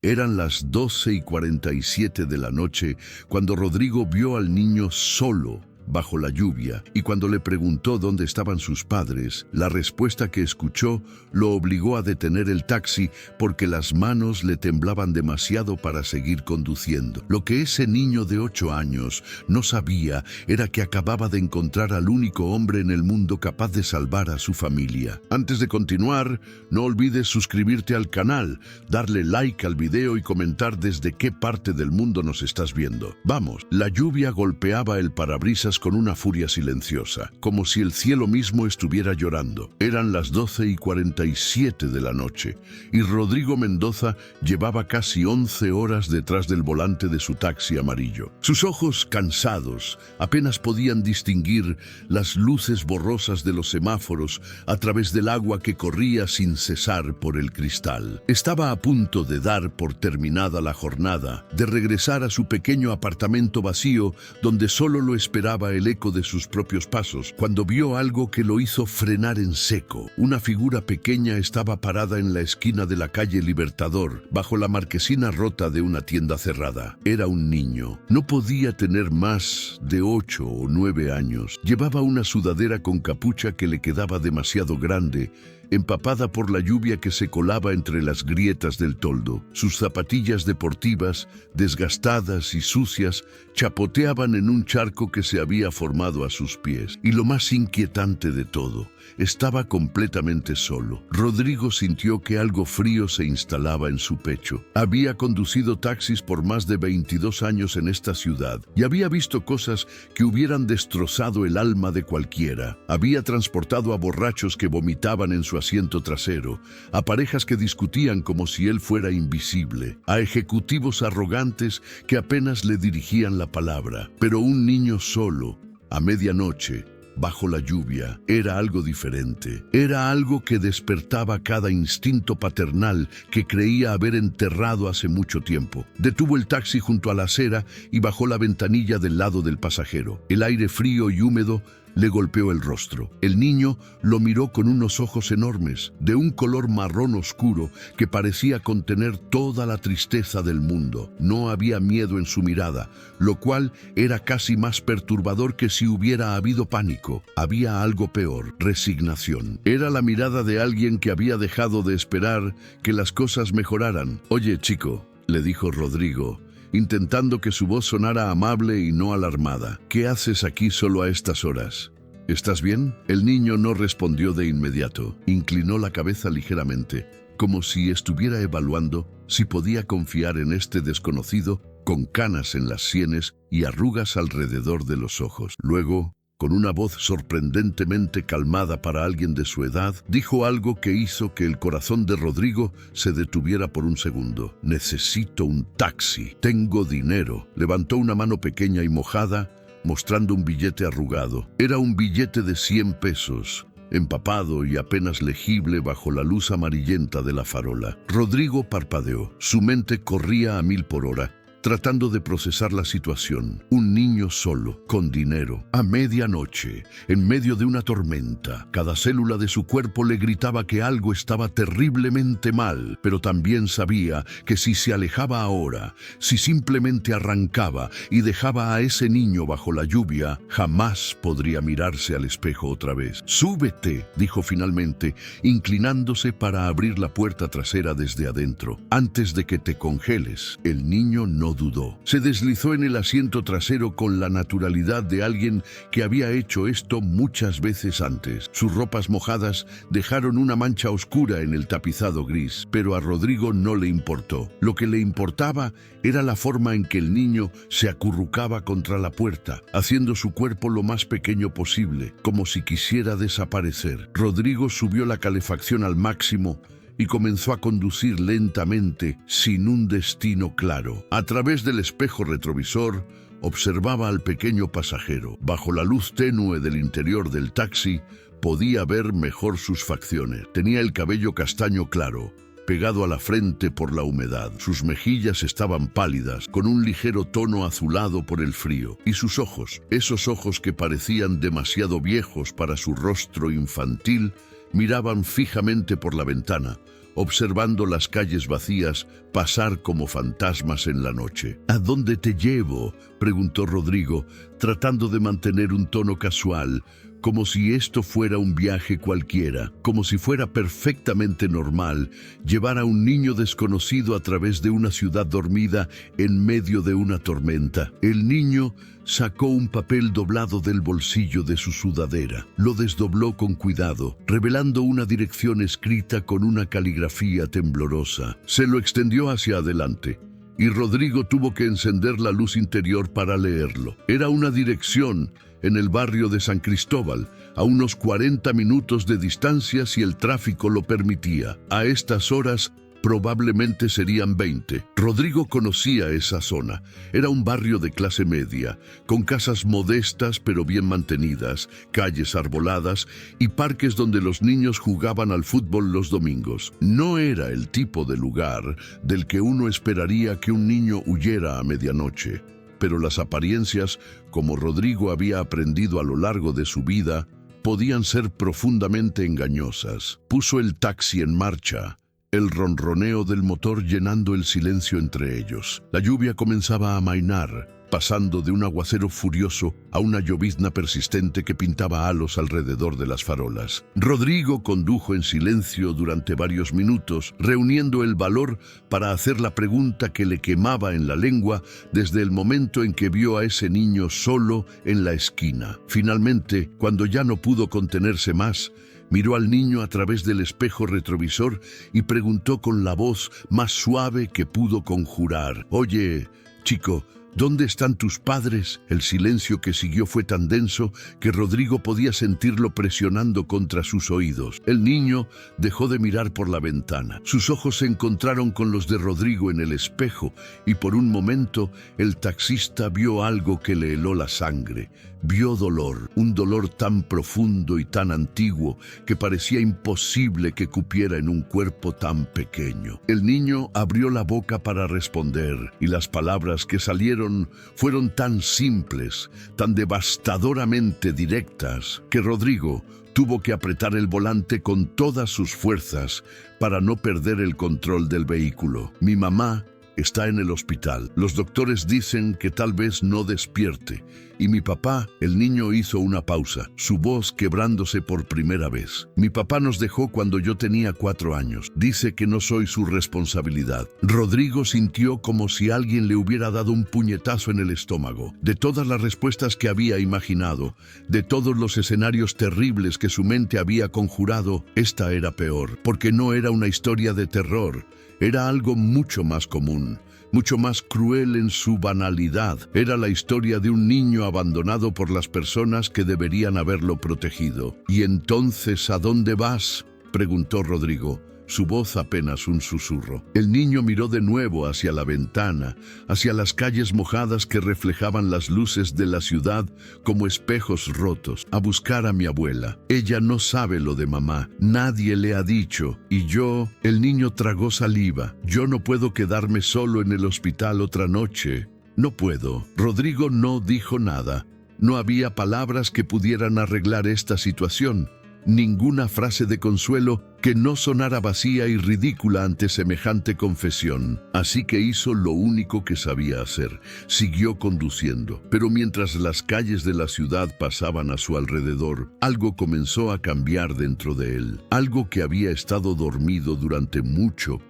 Eran las 12:47 de la noche cuando Rodrigo vio al niño solo bajo la lluvia, y cuando le preguntó dónde estaban sus padres, la respuesta que escuchó lo obligó a detener el taxi porque las manos le temblaban demasiado para seguir conduciendo. Lo que ese niño de 8 años no sabía era que acababa de encontrar al único hombre en el mundo capaz de salvar a su familia. Antes de continuar, no olvides suscribirte al canal, darle like al video y comentar desde qué parte del mundo nos estás viendo. Vamos, la lluvia golpeaba el parabrisas con una furia silenciosa, como si el cielo mismo estuviera llorando. Eran las 12:47 de la noche, y Rodrigo Mendoza llevaba casi 11 horas detrás del volante de su taxi amarillo. Sus ojos, cansados, apenas podían distinguir las luces borrosas de los semáforos a través del agua que corría sin cesar por el cristal. Estaba a punto de dar por terminada la jornada, de regresar a su pequeño apartamento vacío donde solo lo esperaba el eco de sus propios pasos, cuando vio algo que lo hizo frenar en seco. Una figura pequeña estaba parada en la esquina de la calle Libertador, bajo la marquesina rota de una tienda cerrada. Era un niño. No podía tener más de 8 o 9 años. Llevaba una sudadera con capucha que le quedaba demasiado grande, empapada por la lluvia que se colaba entre las grietas del toldo. Sus zapatillas deportivas, desgastadas y sucias, chapoteaban en un charco que se había formado a sus pies. Y lo más inquietante de todo, estaba completamente solo. Rodrigo sintió que algo frío se instalaba en su pecho. Había conducido taxis por más de 22 años en esta ciudad y había visto cosas que hubieran destrozado el alma de cualquiera. Había transportado a borrachos que vomitaban en su asiento trasero, a parejas que discutían como si él fuera invisible, a ejecutivos arrogantes que apenas le dirigían la palabra. Pero un niño solo, a medianoche, bajo la lluvia, era algo diferente. Era algo que despertaba cada instinto paternal que creía haber enterrado hace mucho tiempo. Detuvo el taxi junto a la acera y bajó la ventanilla del lado del pasajero. El aire frío y húmedo le golpeó el rostro. El niño lo miró con unos ojos enormes, de un color marrón oscuro que parecía contener toda la tristeza del mundo. No había miedo en su mirada, lo cual era casi más perturbador que si hubiera habido pánico. Había algo peor: resignación. Era la mirada de alguien que había dejado de esperar que las cosas mejoraran. «Oye, chico», le dijo Rodrigo, intentando que su voz sonara amable y no alarmada, «¿qué haces aquí solo a estas horas? ¿Estás bien?». El niño no respondió de inmediato. Inclinó la cabeza ligeramente, como si estuviera evaluando si podía confiar en este desconocido con canas en las sienes y arrugas alrededor de los ojos. Luego, con una voz sorprendentemente calmada para alguien de su edad, dijo algo que hizo que el corazón de Rodrigo se detuviera por un segundo. «Necesito un taxi. Tengo dinero». Levantó una mano pequeña y mojada, mostrando un billete arrugado. Era un billete de 100 pesos, empapado y apenas legible bajo la luz amarillenta de la farola. Rodrigo parpadeó. Su mente corría a 1000 por hora, tratando de procesar la situación. Un niño solo, con dinero, a medianoche, en medio de una tormenta. Cada célula de su cuerpo le gritaba que algo estaba terriblemente mal, pero también sabía que si se alejaba ahora, si simplemente arrancaba y dejaba a ese niño bajo la lluvia, jamás podría mirarse al espejo otra vez. «Súbete», dijo finalmente, inclinándose para abrir la puerta trasera desde adentro. «Antes de que te congeles». El niño no dudó. Se deslizó en el asiento trasero con la naturalidad de alguien que había hecho esto muchas veces antes. Sus ropas mojadas dejaron una mancha oscura en el tapizado gris, pero a Rodrigo no le importó. Lo que le importaba era la forma en que el niño se acurrucaba contra la puerta, haciendo su cuerpo lo más pequeño posible, como si quisiera desaparecer. Rodrigo subió la calefacción al máximo y comenzó a conducir lentamente, sin un destino claro. A través del espejo retrovisor, observaba al pequeño pasajero. Bajo la luz tenue del interior del taxi, podía ver mejor sus facciones. Tenía el cabello castaño claro, pegado a la frente por la humedad. Sus mejillas estaban pálidas, con un ligero tono azulado por el frío. Y sus ojos, esos ojos que parecían demasiado viejos para su rostro infantil, miraban fijamente por la ventana, observando las calles vacías pasar como fantasmas en la noche. ¿A dónde te llevo?, preguntó Rodrigo, tratando de mantener un tono casual, como si esto fuera un viaje cualquiera, como si fuera perfectamente normal llevar a un niño desconocido a través de una ciudad dormida en medio de una tormenta. El niño sacó un papel doblado del bolsillo de su sudadera. Lo desdobló con cuidado, revelando una dirección escrita con una caligrafía temblorosa. Se lo extendió hacia adelante, y Rodrigo tuvo que encender la luz interior para leerlo. Era una dirección en el barrio de San Cristóbal, a unos 40 minutos de distancia si el tráfico lo permitía. A estas horas probablemente serían 20. Rodrigo conocía esa zona. Era un barrio de clase media, con casas modestas pero bien mantenidas, calles arboladas y parques donde los niños jugaban al fútbol los domingos. No era el tipo de lugar del que uno esperaría que un niño huyera a medianoche. Pero las apariencias, como Rodrigo había aprendido a lo largo de su vida, podían ser profundamente engañosas. Puso el taxi en marcha, el ronroneo del motor llenando el silencio entre ellos. La lluvia comenzaba a amainar, pasando de un aguacero furioso a una llovizna persistente que pintaba halos alrededor de las farolas. Rodrigo condujo en silencio durante varios minutos, reuniendo el valor para hacer la pregunta que le quemaba en la lengua desde el momento en que vio a ese niño solo en la esquina. Finalmente, cuando ya no pudo contenerse más, miró al niño a través del espejo retrovisor y preguntó con la voz más suave que pudo conjurar: «Oye, chico, ¿dónde están tus padres?». El silencio que siguió fue tan denso que Rodrigo podía sentirlo presionando contra sus oídos. El niño dejó de mirar por la ventana. Sus ojos se encontraron con los de Rodrigo en el espejo y por un momento el taxista vio algo que le heló la sangre. Vio dolor, un dolor tan profundo y tan antiguo que parecía imposible que cupiera en un cuerpo tan pequeño. El niño abrió la boca para responder y las palabras que salieron fueron tan simples, tan devastadoramente directas, que Rodrigo tuvo que apretar el volante con todas sus fuerzas para no perder el control del vehículo. «Mi mamá está en el hospital. Los doctores dicen que tal vez no despierte. Y mi papá», el niño hizo una pausa, su voz quebrándose por primera vez. «Mi papá nos dejó cuando yo tenía 4 años. Dice que no soy su responsabilidad». Rodrigo sintió como si alguien le hubiera dado un puñetazo en el estómago. De todas las respuestas que había imaginado, de todos los escenarios terribles que su mente había conjurado, esta era peor, porque no era una historia de terror. Era algo mucho más común, mucho más cruel en su banalidad. Era la historia de un niño abandonado por las personas que deberían haberlo protegido. «¿Y entonces a dónde vas?», preguntó Rodrigo, su voz apenas un susurro. El niño miró de nuevo hacia la ventana, hacia las calles mojadas que reflejaban las luces de la ciudad como espejos rotos. «A buscar a mi abuela. Ella no sabe lo de mamá. Nadie le ha dicho. Y yo…». El niño tragó saliva. «Yo no puedo quedarme solo en el hospital otra noche. No puedo». Rodrigo no dijo nada. No había palabras que pudieran arreglar esta situación. Ninguna frase de consuelo que no sonara vacía y ridícula ante semejante confesión. Así que hizo lo único que sabía hacer. Siguió conduciendo. Pero mientras las calles de la ciudad pasaban a su alrededor, algo comenzó a cambiar dentro de él. Algo que había estado dormido durante mucho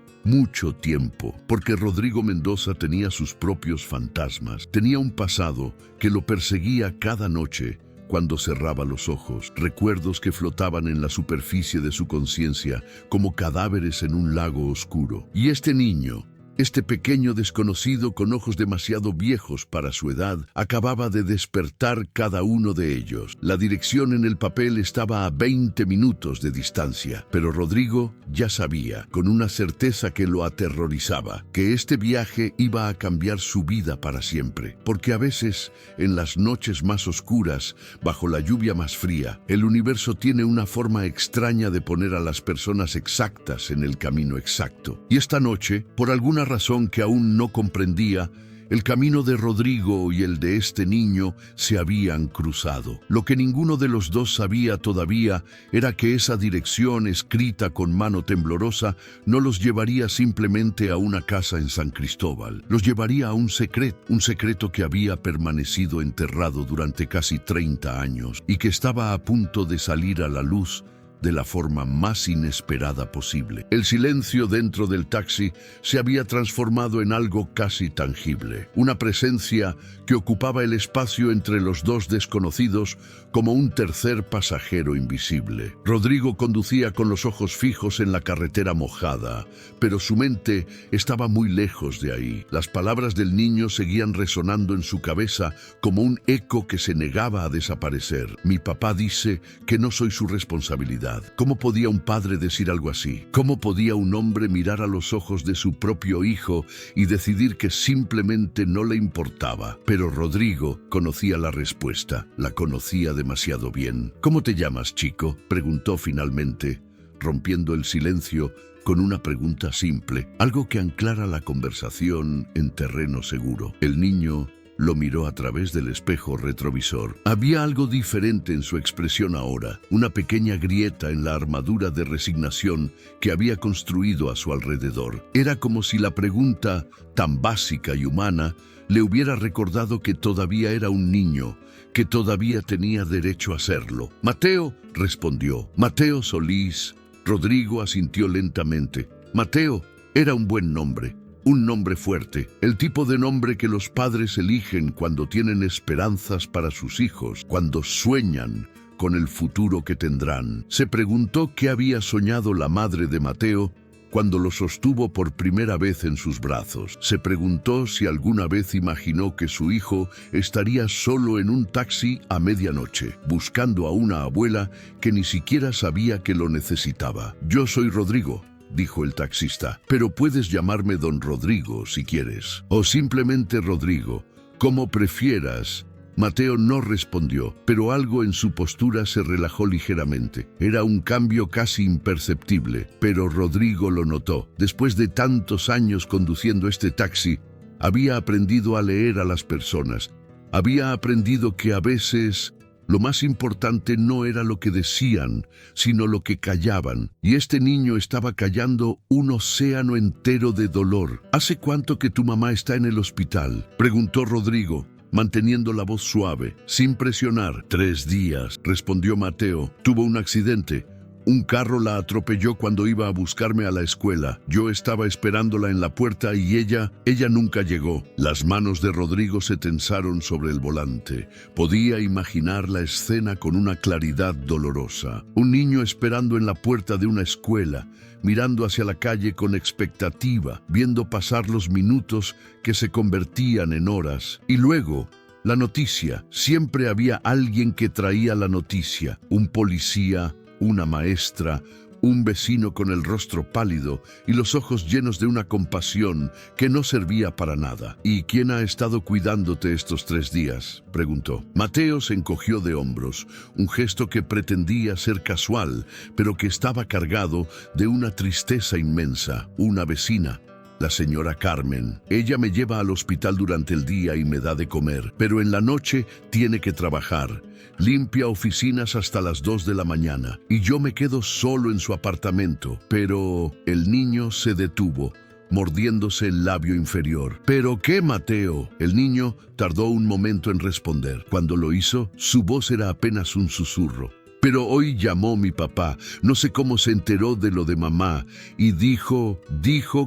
tiempo, porque Rodrigo Mendoza tenía sus propios fantasmas. Tenía un pasado que lo perseguía cada noche. Cuando cerraba los ojos, recuerdos que flotaban en la superficie de su conciencia como cadáveres en un lago oscuro. Y este niño, este pequeño desconocido con ojos demasiado viejos para su edad, acababa de despertar cada uno de ellos. La dirección en el papel estaba a 20 minutos de distancia, pero Rodrigo ya sabía, con una certeza que lo aterrorizaba, que este viaje iba a cambiar su vida para siempre. Porque a veces, en las noches más oscuras, bajo la lluvia más fría, el universo tiene una forma extraña de poner a las personas exactas en el camino exacto. Y esta noche, por alguna razón que aún no comprendía, El camino de Rodrigo y el de este niño se habían cruzado. Lo que ninguno de los dos sabía todavía era que esa dirección escrita con mano temblorosa no los llevaría simplemente a una casa en San Cristóbal. Los llevaría a un secreto que había permanecido enterrado durante casi 30 años y que estaba a punto de salir a la luz de la forma más inesperada posible. El silencio dentro del taxi se había transformado en algo casi tangible, una presencia que ocupaba el espacio entre los dos desconocidos como un tercer pasajero invisible. Rodrigo conducía con los ojos fijos en la carretera mojada, pero su mente estaba muy lejos de ahí. Las palabras del niño seguían resonando en su cabeza como un eco que se negaba a desaparecer. Mi papá dice que no soy su responsabilidad. ¿Cómo podía un padre decir algo así? ¿Cómo podía un hombre mirar a los ojos de su propio hijo y decidir que simplemente no le importaba? Pero Rodrigo conocía la respuesta, la conocía demasiado bien. ¿Cómo te llamas, chico?, preguntó finalmente, rompiendo el silencio con una pregunta simple, algo que anclara la conversación en terreno seguro. El niño lo miró a través del espejo retrovisor. Había algo diferente en su expresión ahora, una pequeña grieta en la armadura de resignación que había construido a su alrededor. Era como si la pregunta, tan básica y humana, le hubiera recordado que todavía era un niño, que todavía tenía derecho a serlo. Mateo, respondió. Mateo Solís. Rodrigo asintió lentamente. Mateo era un buen nombre. Un nombre fuerte, el tipo de nombre que los padres eligen cuando tienen esperanzas para sus hijos, cuando sueñan con el futuro que tendrán. Se preguntó qué había soñado la madre de Mateo cuando lo sostuvo por primera vez en sus brazos. Se preguntó si alguna vez imaginó que su hijo estaría solo en un taxi a medianoche, buscando a una abuela que ni siquiera sabía que lo necesitaba. Yo soy Rodrigo, dijo el taxista, pero puedes llamarme don Rodrigo si quieres, o simplemente Rodrigo, como prefieras. Mateo no respondió, pero algo en su postura se relajó ligeramente. Era un cambio casi imperceptible, pero Rodrigo lo notó. Después de tantos años conduciendo este taxi, había aprendido a leer a las personas. Había aprendido que a veces lo más importante no era lo que decían, sino lo que callaban. Y este niño estaba callando un océano entero de dolor. ¿Hace cuánto que tu mamá está en el hospital?, preguntó Rodrigo, manteniendo la voz suave, sin presionar. 3 días, respondió Mateo. Tuvo un accidente. Un carro la atropelló cuando iba a buscarme a la escuela. Yo estaba esperándola en la puerta y ella nunca llegó. Las manos de Rodrigo se tensaron sobre el volante. Podía imaginar la escena con una claridad dolorosa. Un niño esperando en la puerta de una escuela, mirando hacia la calle con expectativa, viendo pasar los minutos que se convertían en horas. Y luego, la noticia. Siempre había alguien que traía la noticia. Un policía, una maestra, un vecino con el rostro pálido y los ojos llenos de una compasión que no servía para nada. ¿Y quién ha estado cuidándote estos 3 días?, preguntó. Mateo se encogió de hombros, un gesto que pretendía ser casual, pero que estaba cargado de una tristeza inmensa. Una vecina, la señora Carmen. Ella me lleva al hospital durante el día y me da de comer, pero en la noche tiene que trabajar. Limpia oficinas hasta las 2 de la mañana y yo me quedo solo en su apartamento. Pero el niño se detuvo, mordiéndose el labio inferior. ¿Pero qué, Mateo? El niño tardó un momento en responder. Cuando lo hizo, su voz era apenas un susurro. Pero hoy llamó mi papá, no sé cómo se enteró de lo de mamá, y dijo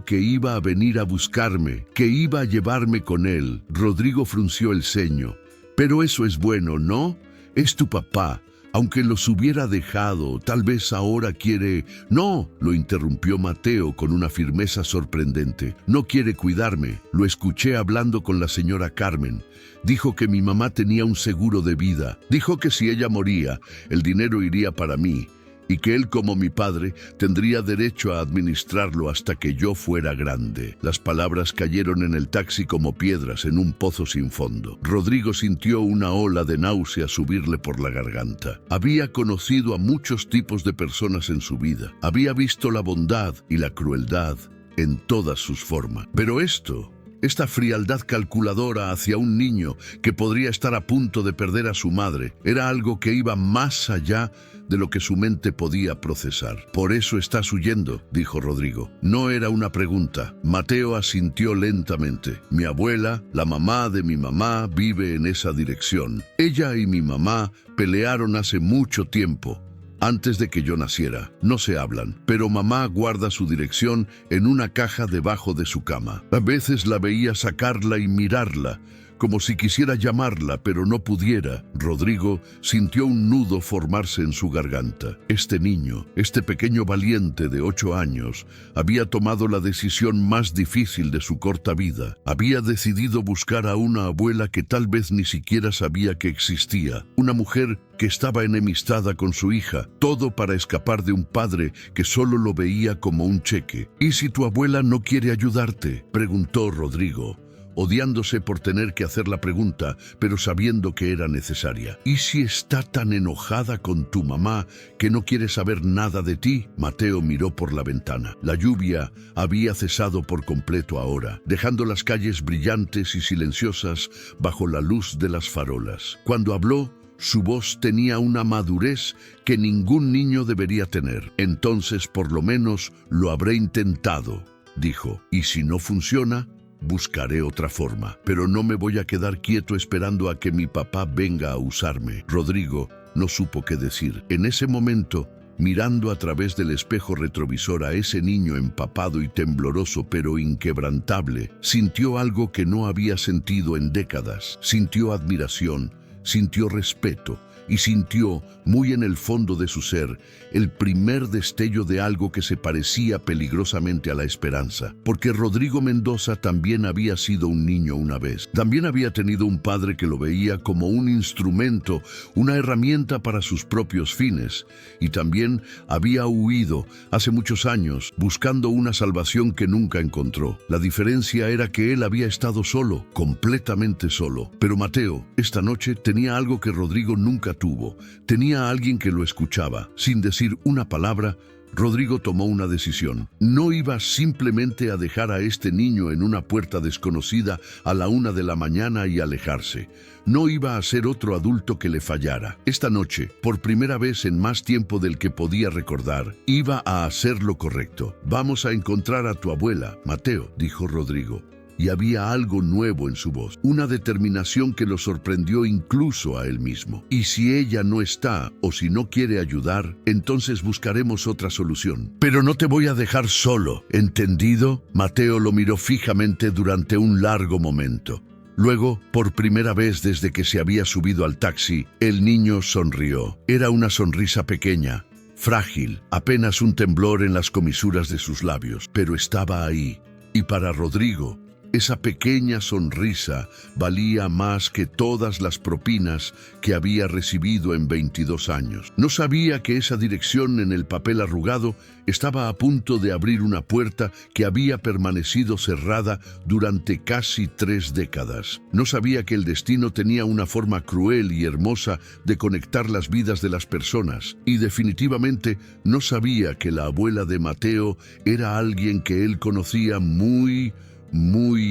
que iba a venir a buscarme, que iba a llevarme con él. Rodrigo frunció el ceño. Pero eso es bueno, ¿no? Es tu papá. Aunque los hubiera dejado, tal vez ahora quiere... No, lo interrumpió Mateo con una firmeza sorprendente. No quiere cuidarme. Lo escuché hablando con la señora Carmen. Dijo que mi mamá tenía un seguro de vida. Dijo que si ella moría, el dinero iría para mí, y que él, como mi padre, tendría derecho a administrarlo hasta que yo fuera grande. Las palabras cayeron en el taxi como piedras en un pozo sin fondo. Rodrigo sintió una ola de náusea subirle por la garganta. Había conocido a muchos tipos de personas en su vida. Había visto la bondad y la crueldad en todas sus formas. Pero esto Esta frialdad calculadora hacia un niño que podría estar a punto de perder a su madre era algo que iba más allá de lo que su mente podía procesar. «Por eso estás huyendo», dijo Rodrigo. No era una pregunta. Mateo asintió lentamente. «Mi abuela, la mamá de mi mamá, vive en esa dirección. Ella y mi mamá pelearon hace mucho tiempo. Antes de que yo naciera. No se hablan, pero mamá guarda su dirección en una caja debajo de su cama. A veces la veía sacarla y mirarla, como si quisiera llamarla, pero no pudiera». Rodrigo sintió un nudo formarse en su garganta. Este niño, este pequeño valiente de 8 años, había tomado la decisión más difícil de su corta vida. Había decidido buscar a una abuela que tal vez ni siquiera sabía que existía. Una mujer que estaba enemistada con su hija, todo para escapar de un padre que solo lo veía como un cheque. «¿Y si tu abuela no quiere ayudarte?», preguntó Rodrigo, odiándose por tener que hacer la pregunta, pero sabiendo que era necesaria. «¿Y si está tan enojada con tu mamá que no quiere saber nada de ti?». Mateo miró por la ventana. La lluvia había cesado por completo ahora, dejando las calles brillantes y silenciosas bajo la luz de las farolas. Cuando habló, su voz tenía una madurez que ningún niño debería tener. «Entonces, por lo menos, lo habré intentado», dijo. «Y si no funciona, buscaré otra forma, pero no me voy a quedar quieto esperando a que mi papá venga a usarme». Rodrigo no supo qué decir. En ese momento, mirando a través del espejo retrovisor a ese niño empapado y tembloroso pero inquebrantable, sintió algo que no había sentido en décadas. Sintió admiración, sintió respeto y sintió, muy en el fondo de su ser, el primer destello de algo que se parecía peligrosamente a la esperanza. Porque Rodrigo Mendoza también había sido un niño una vez. También había tenido un padre que lo veía como un instrumento, una herramienta para sus propios fines. Y también había huido hace muchos años, buscando una salvación que nunca encontró. La diferencia era que él había estado solo, completamente solo. Pero Mateo, esta noche, tenía algo que Rodrigo nunca tuvo. Tenía a alguien que lo escuchaba. Sin decir una palabra, Rodrigo tomó una decisión. No iba simplemente a dejar a este niño en una puerta desconocida a la 1 de la mañana y alejarse. No iba a ser otro adulto que le fallara. Esta noche, por primera vez en más tiempo del que podía recordar, iba a hacer lo correcto. «Vamos a encontrar a tu abuela, Mateo», dijo Rodrigo. Y había algo nuevo en su voz, una determinación que lo sorprendió incluso a él mismo. «Y si ella no está, o si no quiere ayudar, entonces buscaremos otra solución. Pero no te voy a dejar solo, ¿entendido?». Mateo lo miró fijamente durante un largo momento. Luego, por primera vez desde que se había subido al taxi, el niño sonrió. Era una sonrisa pequeña, frágil, apenas un temblor en las comisuras de sus labios, pero estaba ahí. Y para Rodrigo, esa pequeña sonrisa valía más que todas las propinas que había recibido en 22 años. No sabía que esa dirección en el papel arrugado estaba a punto de abrir una puerta que había permanecido cerrada durante casi 3 décadas. No sabía que el destino tenía una forma cruel y hermosa de conectar las vidas de las personas. Y definitivamente no sabía que la abuela de Mateo era alguien que él conocía muy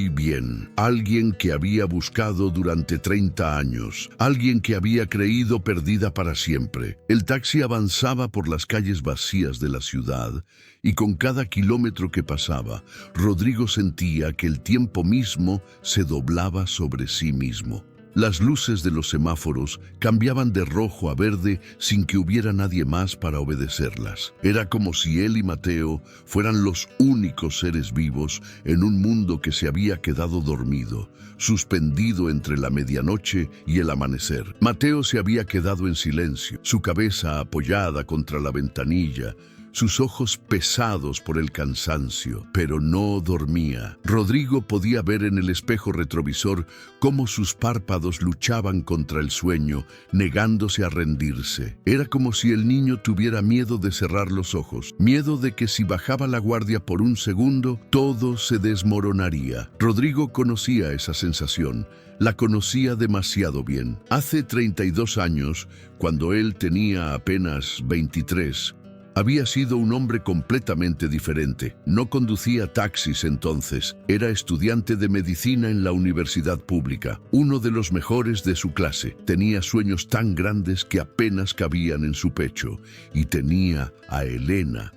bien. Alguien que había buscado durante 30 años. Alguien que había creído perdida para siempre. El taxi avanzaba por las calles vacías de la ciudad y con cada kilómetro que pasaba, Rodrigo sentía que el tiempo mismo se doblaba sobre sí mismo. Las luces de los semáforos cambiaban de rojo a verde sin que hubiera nadie más para obedecerlas. Era como si él y Mateo fueran los únicos seres vivos en un mundo que se había quedado dormido, suspendido entre la medianoche y el amanecer. Mateo se había quedado en silencio, su cabeza apoyada contra la ventanilla, sus ojos pesados por el cansancio, pero no dormía. Rodrigo podía ver en el espejo retrovisor cómo sus párpados luchaban contra el sueño, negándose a rendirse. Era como si el niño tuviera miedo de cerrar los ojos, miedo de que si bajaba la guardia por un segundo, todo se desmoronaría. Rodrigo conocía esa sensación. La conocía demasiado bien. Hace 32 años, cuando él tenía apenas 23, Había sido un hombre completamente diferente. No conducía taxis entonces. Era estudiante de medicina en la universidad pública, uno de los mejores de su clase. Tenía sueños tan grandes que apenas cabían en su pecho. Y tenía a Elena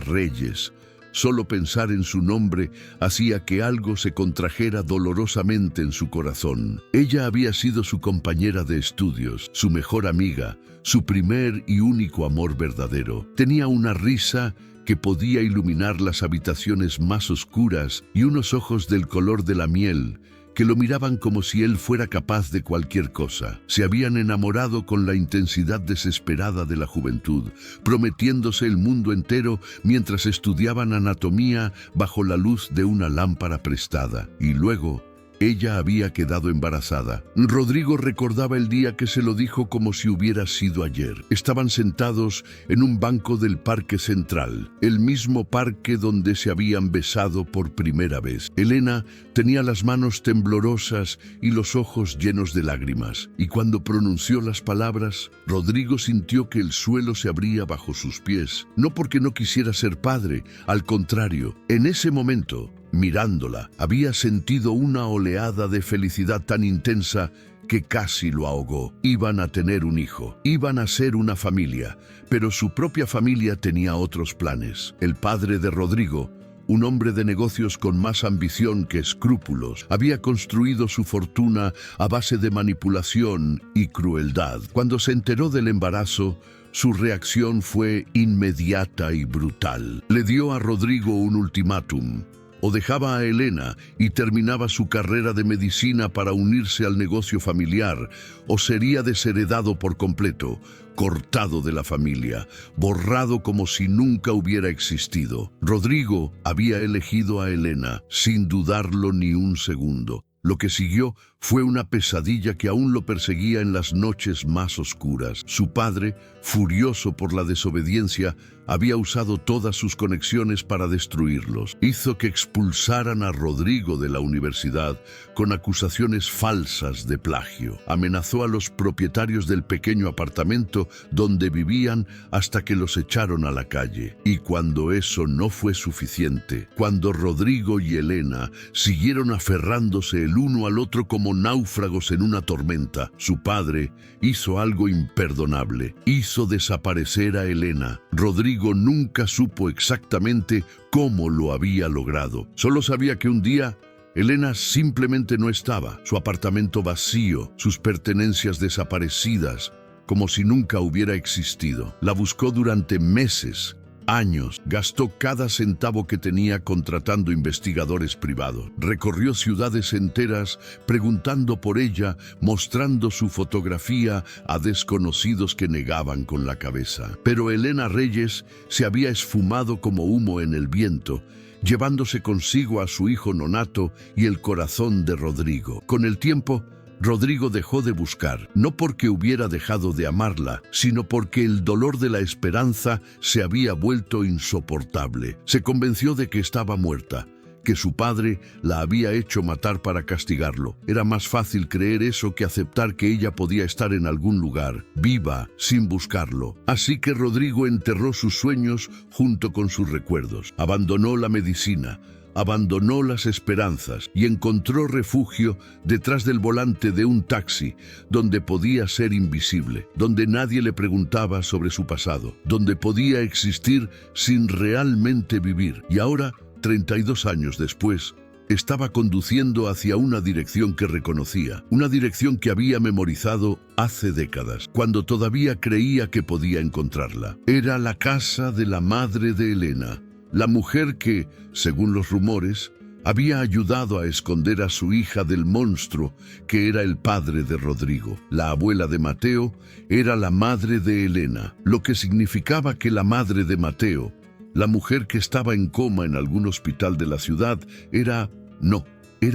Reyes. Solo pensar en su nombre hacía que algo se contrajera dolorosamente en su corazón. Ella había sido su compañera de estudios, su mejor amiga, su primer y único amor verdadero. Tenía una risa que podía iluminar las habitaciones más oscuras y unos ojos del color de la miel que lo miraban como si él fuera capaz de cualquier cosa. Se habían enamorado con la intensidad desesperada de la juventud, prometiéndose el mundo entero mientras estudiaban anatomía bajo la luz de una lámpara prestada. Y luego, ella había quedado embarazada. Rodrigo recordaba el día que se lo dijo como si hubiera sido ayer. Estaban sentados en un banco del Parque Central, el mismo parque donde se habían besado por primera vez. Elena tenía las manos temblorosas y los ojos llenos de lágrimas, y cuando pronunció las palabras, Rodrigo sintió que el suelo se abría bajo sus pies. No porque no quisiera ser padre, al contrario, en ese momento, mirándola, había sentido una oleada de felicidad tan intensa que casi lo ahogó. Iban a tener un hijo, iban a ser una familia, pero su propia familia tenía otros planes. El padre de Rodrigo, un hombre de negocios con más ambición que escrúpulos, había construido su fortuna a base de manipulación y crueldad. Cuando se enteró del embarazo, su reacción fue inmediata y brutal. Le dio a Rodrigo un ultimátum. O dejaba a Elena y terminaba su carrera de medicina para unirse al negocio familiar, o sería desheredado por completo, cortado de la familia, borrado como si nunca hubiera existido. Rodrigo había elegido a Elena, sin dudarlo ni un segundo. Lo que siguió fue una pesadilla que aún lo perseguía en las noches más oscuras. Su padre, furioso por la desobediencia, había usado todas sus conexiones para destruirlos. Hizo que expulsaran a Rodrigo de la universidad con acusaciones falsas de plagio. Amenazó a los propietarios del pequeño apartamento donde vivían hasta que los echaron a la calle. Y cuando eso no fue suficiente, cuando Rodrigo y Elena siguieron aferrándose el uno al otro como náufragos en una tormenta, su padre hizo algo imperdonable. Hizo desaparecer a Elena. Rodrigo nunca supo exactamente cómo lo había logrado. Solo sabía que un día Elena simplemente no estaba. Su apartamento vacío, sus pertenencias desaparecidas, como si nunca hubiera existido. La buscó durante meses, años, gastó cada centavo que tenía contratando investigadores privados. Recorrió ciudades enteras preguntando por ella, mostrando su fotografía a desconocidos que negaban con la cabeza. Pero Elena Reyes se había esfumado como humo en el viento, llevándose consigo a su hijo nonato y el corazón de Rodrigo. Con el tiempo, Rodrigo dejó de buscar, no porque hubiera dejado de amarla, sino porque el dolor de la esperanza se había vuelto insoportable. Se convenció de que estaba muerta, que su padre la había hecho matar para castigarlo. Era más fácil creer eso que aceptar que ella podía estar en algún lugar, viva, sin buscarlo. Así que Rodrigo enterró sus sueños junto con sus recuerdos. Abandonó la medicina, abandonó las esperanzas y encontró refugio detrás del volante de un taxi, donde podía ser invisible, donde nadie le preguntaba sobre su pasado, donde podía existir sin realmente vivir. Y ahora, 32 años después, estaba conduciendo hacia una dirección que reconocía, una dirección que había memorizado hace décadas, cuando todavía creía que podía encontrarla. Era la casa de la madre de Elena, la mujer que, según los rumores, había ayudado a esconder a su hija del monstruo que era el padre de Rodrigo. La abuela de Mateo era la madre de Elena, lo que significaba que la madre de Mateo, la mujer que estaba en coma en algún hospital de la ciudad, era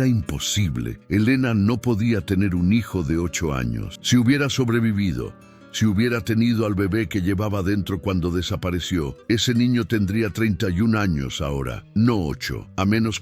imposible. Elena no podía tener un hijo de 8 años. Si hubiera sobrevivido, si hubiera tenido al bebé que llevaba dentro cuando desapareció, ese niño tendría 31 años ahora, no 8, a menos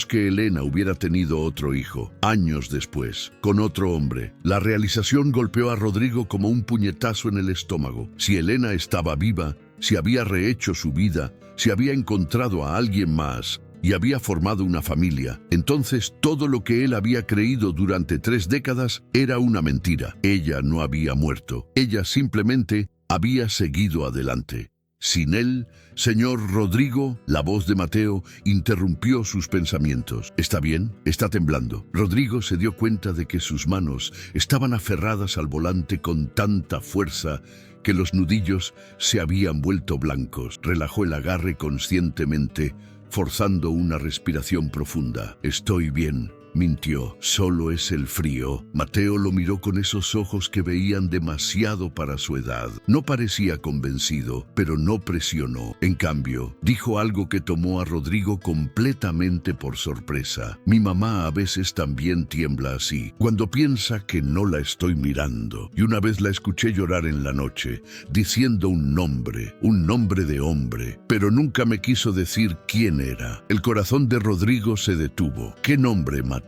que Elena hubiera tenido otro hijo, años después, con otro hombre. La realización golpeó a Rodrigo como un puñetazo en el estómago. Si Elena estaba viva, si había rehecho su vida, si había encontrado a alguien más y había formado una familia. Entonces todo lo que él había creído durante 3 décadas era una mentira. Ella no había muerto. Ella simplemente había seguido adelante. Sin él, señor Rodrigo, la voz de Mateo interrumpió sus pensamientos. ¿Está bien? Está temblando. Rodrigo se dio cuenta de que sus manos estaban aferradas al volante con tanta fuerza que los nudillos se habían vuelto blancos. Relajó el agarre conscientemente, forzando una respiración profunda. Estoy bien, mintió. Solo es el frío. Mateo lo miró con esos ojos que veían demasiado para su edad. No parecía convencido, pero no presionó. En cambio, dijo algo que tomó a Rodrigo completamente por sorpresa. Mi mamá a veces también tiembla así, cuando piensa que no la estoy mirando. Y una vez la escuché llorar en la noche, diciendo un nombre de hombre, pero nunca me quiso decir quién era. El corazón de Rodrigo se detuvo. ¿Qué nombre, Mateo?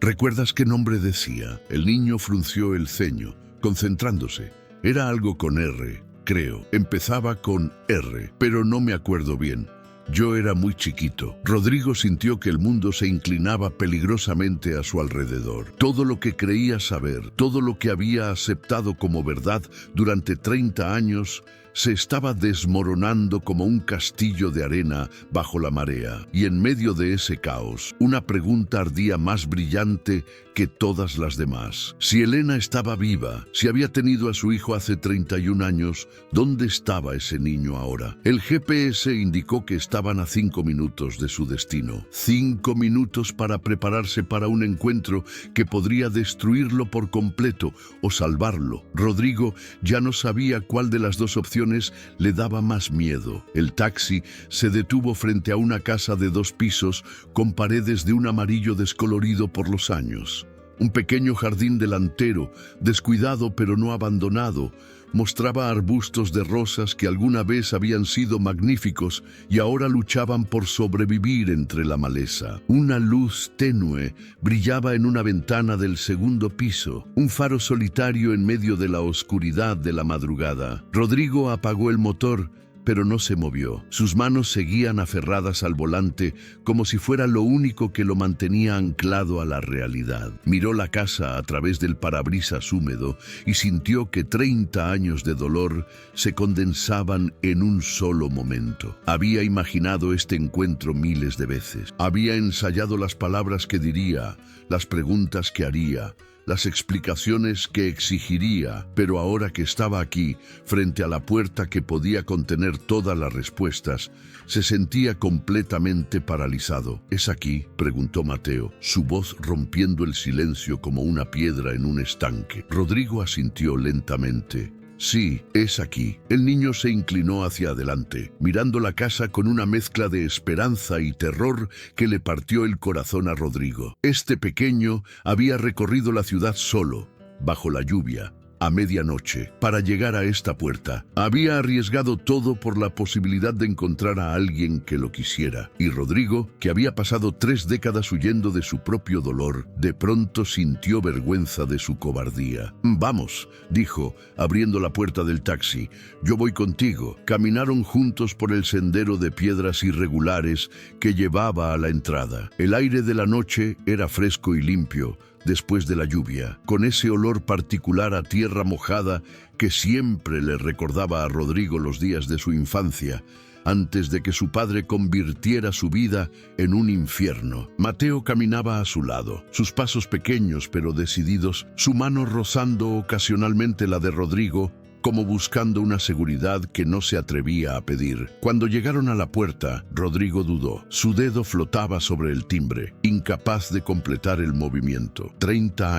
¿Recuerdas qué nombre decía? El niño frunció el ceño, concentrándose. Era algo con R, creo. Empezaba con R, pero no me acuerdo bien. Yo era muy chiquito. Rodrigo sintió que el mundo se inclinaba peligrosamente a su alrededor. Todo lo que creía saber, todo lo que había aceptado como verdad durante 30 años, se estaba desmoronando como un castillo de arena bajo la marea. Y en medio de ese caos, una pregunta ardía más brillante que todas las demás. Si Elena estaba viva, si había tenido a su hijo hace 31 años, ¿dónde estaba ese niño ahora? El GPS indicó que estaban a 5 minutos de su destino. 5 minutos para prepararse para un encuentro que podría destruirlo por completo o salvarlo. Rodrigo ya no sabía cuál de las dos opciones le daba más miedo. El taxi se detuvo frente a una casa de 2 pisos con paredes de un amarillo descolorido por los años. Un pequeño jardín delantero, descuidado pero no abandonado, mostraba arbustos de rosas que alguna vez habían sido magníficos y ahora luchaban por sobrevivir entre la maleza. Una luz tenue brillaba en una ventana del 2º piso, un faro solitario en medio de la oscuridad de la madrugada. Rodrigo apagó el motor, pero no se movió. Sus manos seguían aferradas al volante como si fuera lo único que lo mantenía anclado a la realidad. Miró la casa a través del parabrisas húmedo y sintió que 30 años de dolor se condensaban en un solo momento. Había imaginado este encuentro miles de veces. Había ensayado las palabras que diría, las preguntas que haría, las explicaciones que exigiría, pero ahora que estaba aquí, frente a la puerta que podía contener todas las respuestas, se sentía completamente paralizado. ¿Es aquí?, preguntó Mateo, su voz rompiendo el silencio como una piedra en un estanque. Rodrigo asintió lentamente. Sí, es aquí. El niño se inclinó hacia adelante, mirando la casa con una mezcla de esperanza y terror que le partió el corazón a Rodrigo. Este pequeño había recorrido la ciudad solo, bajo la lluvia, a medianoche, para llegar a esta puerta. Había arriesgado todo por la posibilidad de encontrar a alguien que lo quisiera. Y Rodrigo, que había pasado 3 décadas huyendo de su propio dolor, de pronto sintió vergüenza de su cobardía. Vamos, dijo, abriendo la puerta del taxi. Yo voy contigo. Caminaron juntos por el sendero de piedras irregulares que llevaba a la entrada. El aire de la noche era fresco y limpio, después de la lluvia, con ese olor particular a tierra mojada que siempre le recordaba a Rodrigo los días de su infancia, antes de que su padre convirtiera su vida en un infierno. Mateo caminaba a su lado, sus pasos pequeños pero decididos, su mano rozando ocasionalmente la de Rodrigo, como buscando una seguridad que no se atrevía a pedir. Cuando llegaron a la puerta, Rodrigo dudó. Su dedo flotaba sobre el timbre, incapaz de completar el movimiento. 30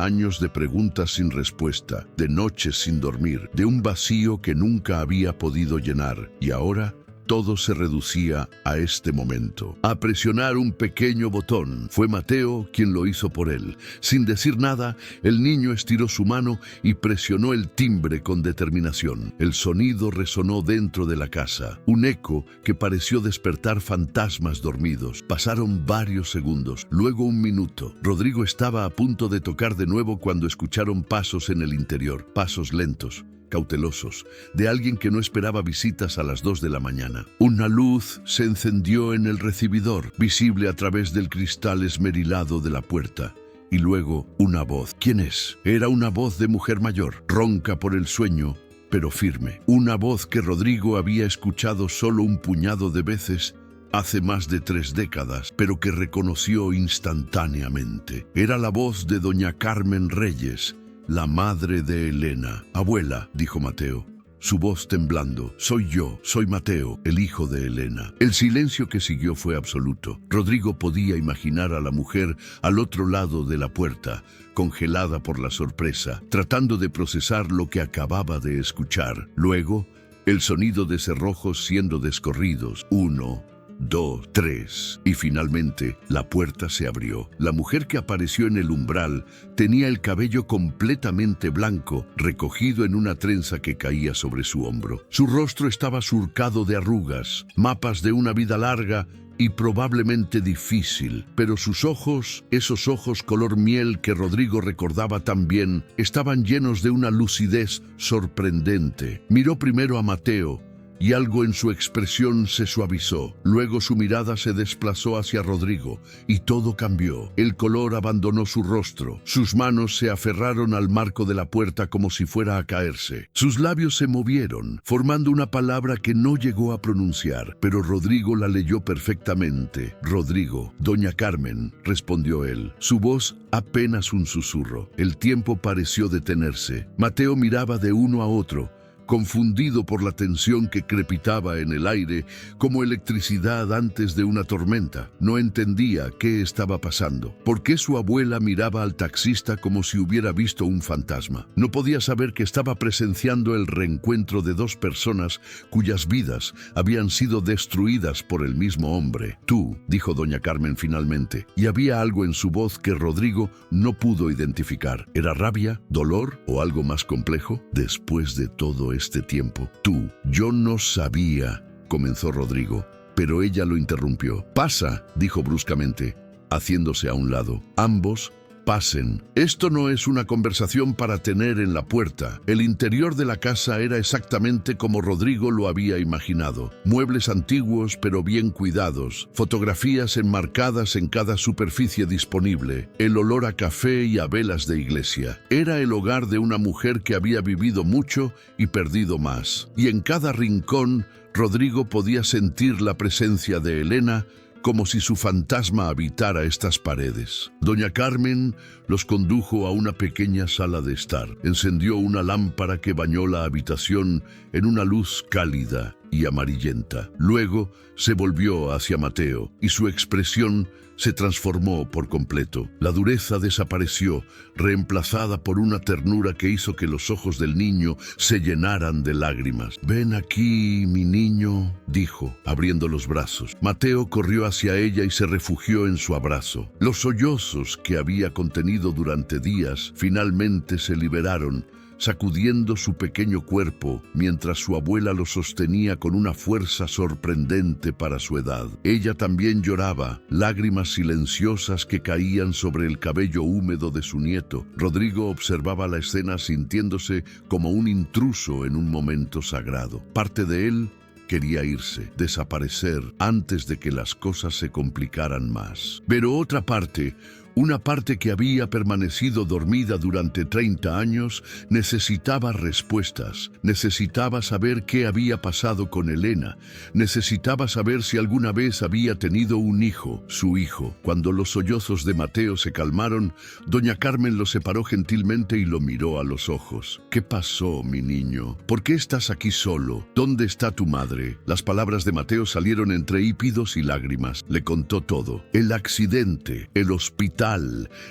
años de preguntas sin respuesta, de noches sin dormir, de un vacío que nunca había podido llenar. Y ahora todo se reducía a este momento, a presionar un pequeño botón. Fue Mateo quien lo hizo por él. Sin decir nada, el niño estiró su mano y presionó el timbre con determinación. El sonido resonó dentro de la casa, un eco que pareció despertar fantasmas dormidos. Pasaron varios segundos, luego 1 minuto. Rodrigo estaba a punto de tocar de nuevo cuando escucharon pasos en el interior, pasos lentos, cautelosos, de alguien que no esperaba visitas a las 2 de la mañana. Una luz se encendió en el recibidor, visible a través del cristal esmerilado de la puerta. Y luego una voz. ¿Quién es? Era una voz de mujer mayor, ronca por el sueño, pero firme. Una voz que Rodrigo había escuchado solo un puñado de veces hace más de 3 décadas, pero que reconoció instantáneamente. Era la voz de doña Carmen Reyes, la madre de Elena. «Abuela», dijo Mateo, su voz temblando, «soy yo, soy Mateo, el hijo de Elena». El silencio que siguió fue absoluto. Rodrigo podía imaginar a la mujer al otro lado de la puerta, congelada por la sorpresa, tratando de procesar lo que acababa de escuchar. Luego, el sonido de cerrojos siendo descorridos. 1, 2, 3, y finalmente la puerta se abrió. La mujer que apareció en el umbral tenía el cabello completamente blanco, recogido en una trenza que caía sobre su hombro. Su rostro estaba surcado de arrugas, mapas de una vida larga y probablemente difícil, pero sus ojos, esos ojos color miel que Rodrigo recordaba tan bien, estaban llenos de una lucidez sorprendente. Miró primero a Mateo, y algo en su expresión se suavizó. Luego su mirada se desplazó hacia Rodrigo, y todo cambió. El color abandonó su rostro. Sus manos se aferraron al marco de la puerta como si fuera a caerse. Sus labios se movieron, formando una palabra que no llegó a pronunciar, pero Rodrigo la leyó perfectamente. «Rodrigo, doña Carmen», respondió él. Su voz apenas un susurro. El tiempo pareció detenerse. Mateo miraba de uno a otro, confundido por la tensión que crepitaba en el aire como electricidad antes de una tormenta. No entendía qué estaba pasando. ¿Por qué su abuela miraba al taxista como si hubiera visto un fantasma? No podía saber que estaba presenciando el reencuentro de 2 personas cuyas vidas habían sido destruidas por el mismo hombre. «Tú», dijo doña Carmen finalmente, y había algo en su voz que Rodrigo no pudo identificar. ¿Era rabia, dolor o algo más complejo? «Después de todo este tiempo, tú». «Yo no sabía», comenzó Rodrigo, pero ella lo interrumpió. «Pasa», dijo bruscamente, haciéndose a un lado. «Ambos pasen. Esto no es una conversación para tener en la puerta». El interior de la casa era exactamente como Rodrigo lo había imaginado. Muebles antiguos pero bien cuidados, fotografías enmarcadas en cada superficie disponible, el olor a café y a velas de iglesia. Era el hogar de una mujer que había vivido mucho y perdido más. Y en cada rincón, Rodrigo podía sentir la presencia de Elena, como si su fantasma habitara estas paredes. Doña Carmen los condujo a una pequeña sala de estar. Encendió una lámpara que bañó la habitación en una luz cálida y amarillenta. Luego se volvió hacia Mateo y su expresión se transformó por completo. La dureza desapareció, reemplazada por una ternura que hizo que los ojos del niño se llenaran de lágrimas. «Ven aquí, mi niño», dijo, abriendo los brazos. Mateo corrió hacia ella y se refugió en su abrazo. Los sollozos que había contenido durante días finalmente se liberaron, sacudiendo su pequeño cuerpo mientras su abuela lo sostenía con una fuerza sorprendente para su edad. Ella también lloraba, lágrimas silenciosas que caían sobre el cabello húmedo de su nieto. Rodrigo observaba la escena sintiéndose como un intruso en un momento sagrado. Parte de él quería irse, desaparecer antes de que las cosas se complicaran más. Pero otra parte, una parte que había permanecido dormida durante 30 años, necesitaba respuestas. Necesitaba saber qué había pasado con Elena. Necesitaba saber si alguna vez había tenido un hijo, su hijo. Cuando los sollozos de Mateo se calmaron, doña Carmen lo separó gentilmente y lo miró a los ojos. «¿Qué pasó, mi niño? ¿Por qué estás aquí solo? ¿Dónde está tu madre?». Las palabras de Mateo salieron entre hípidos y lágrimas. Le contó todo. El accidente, el hospital,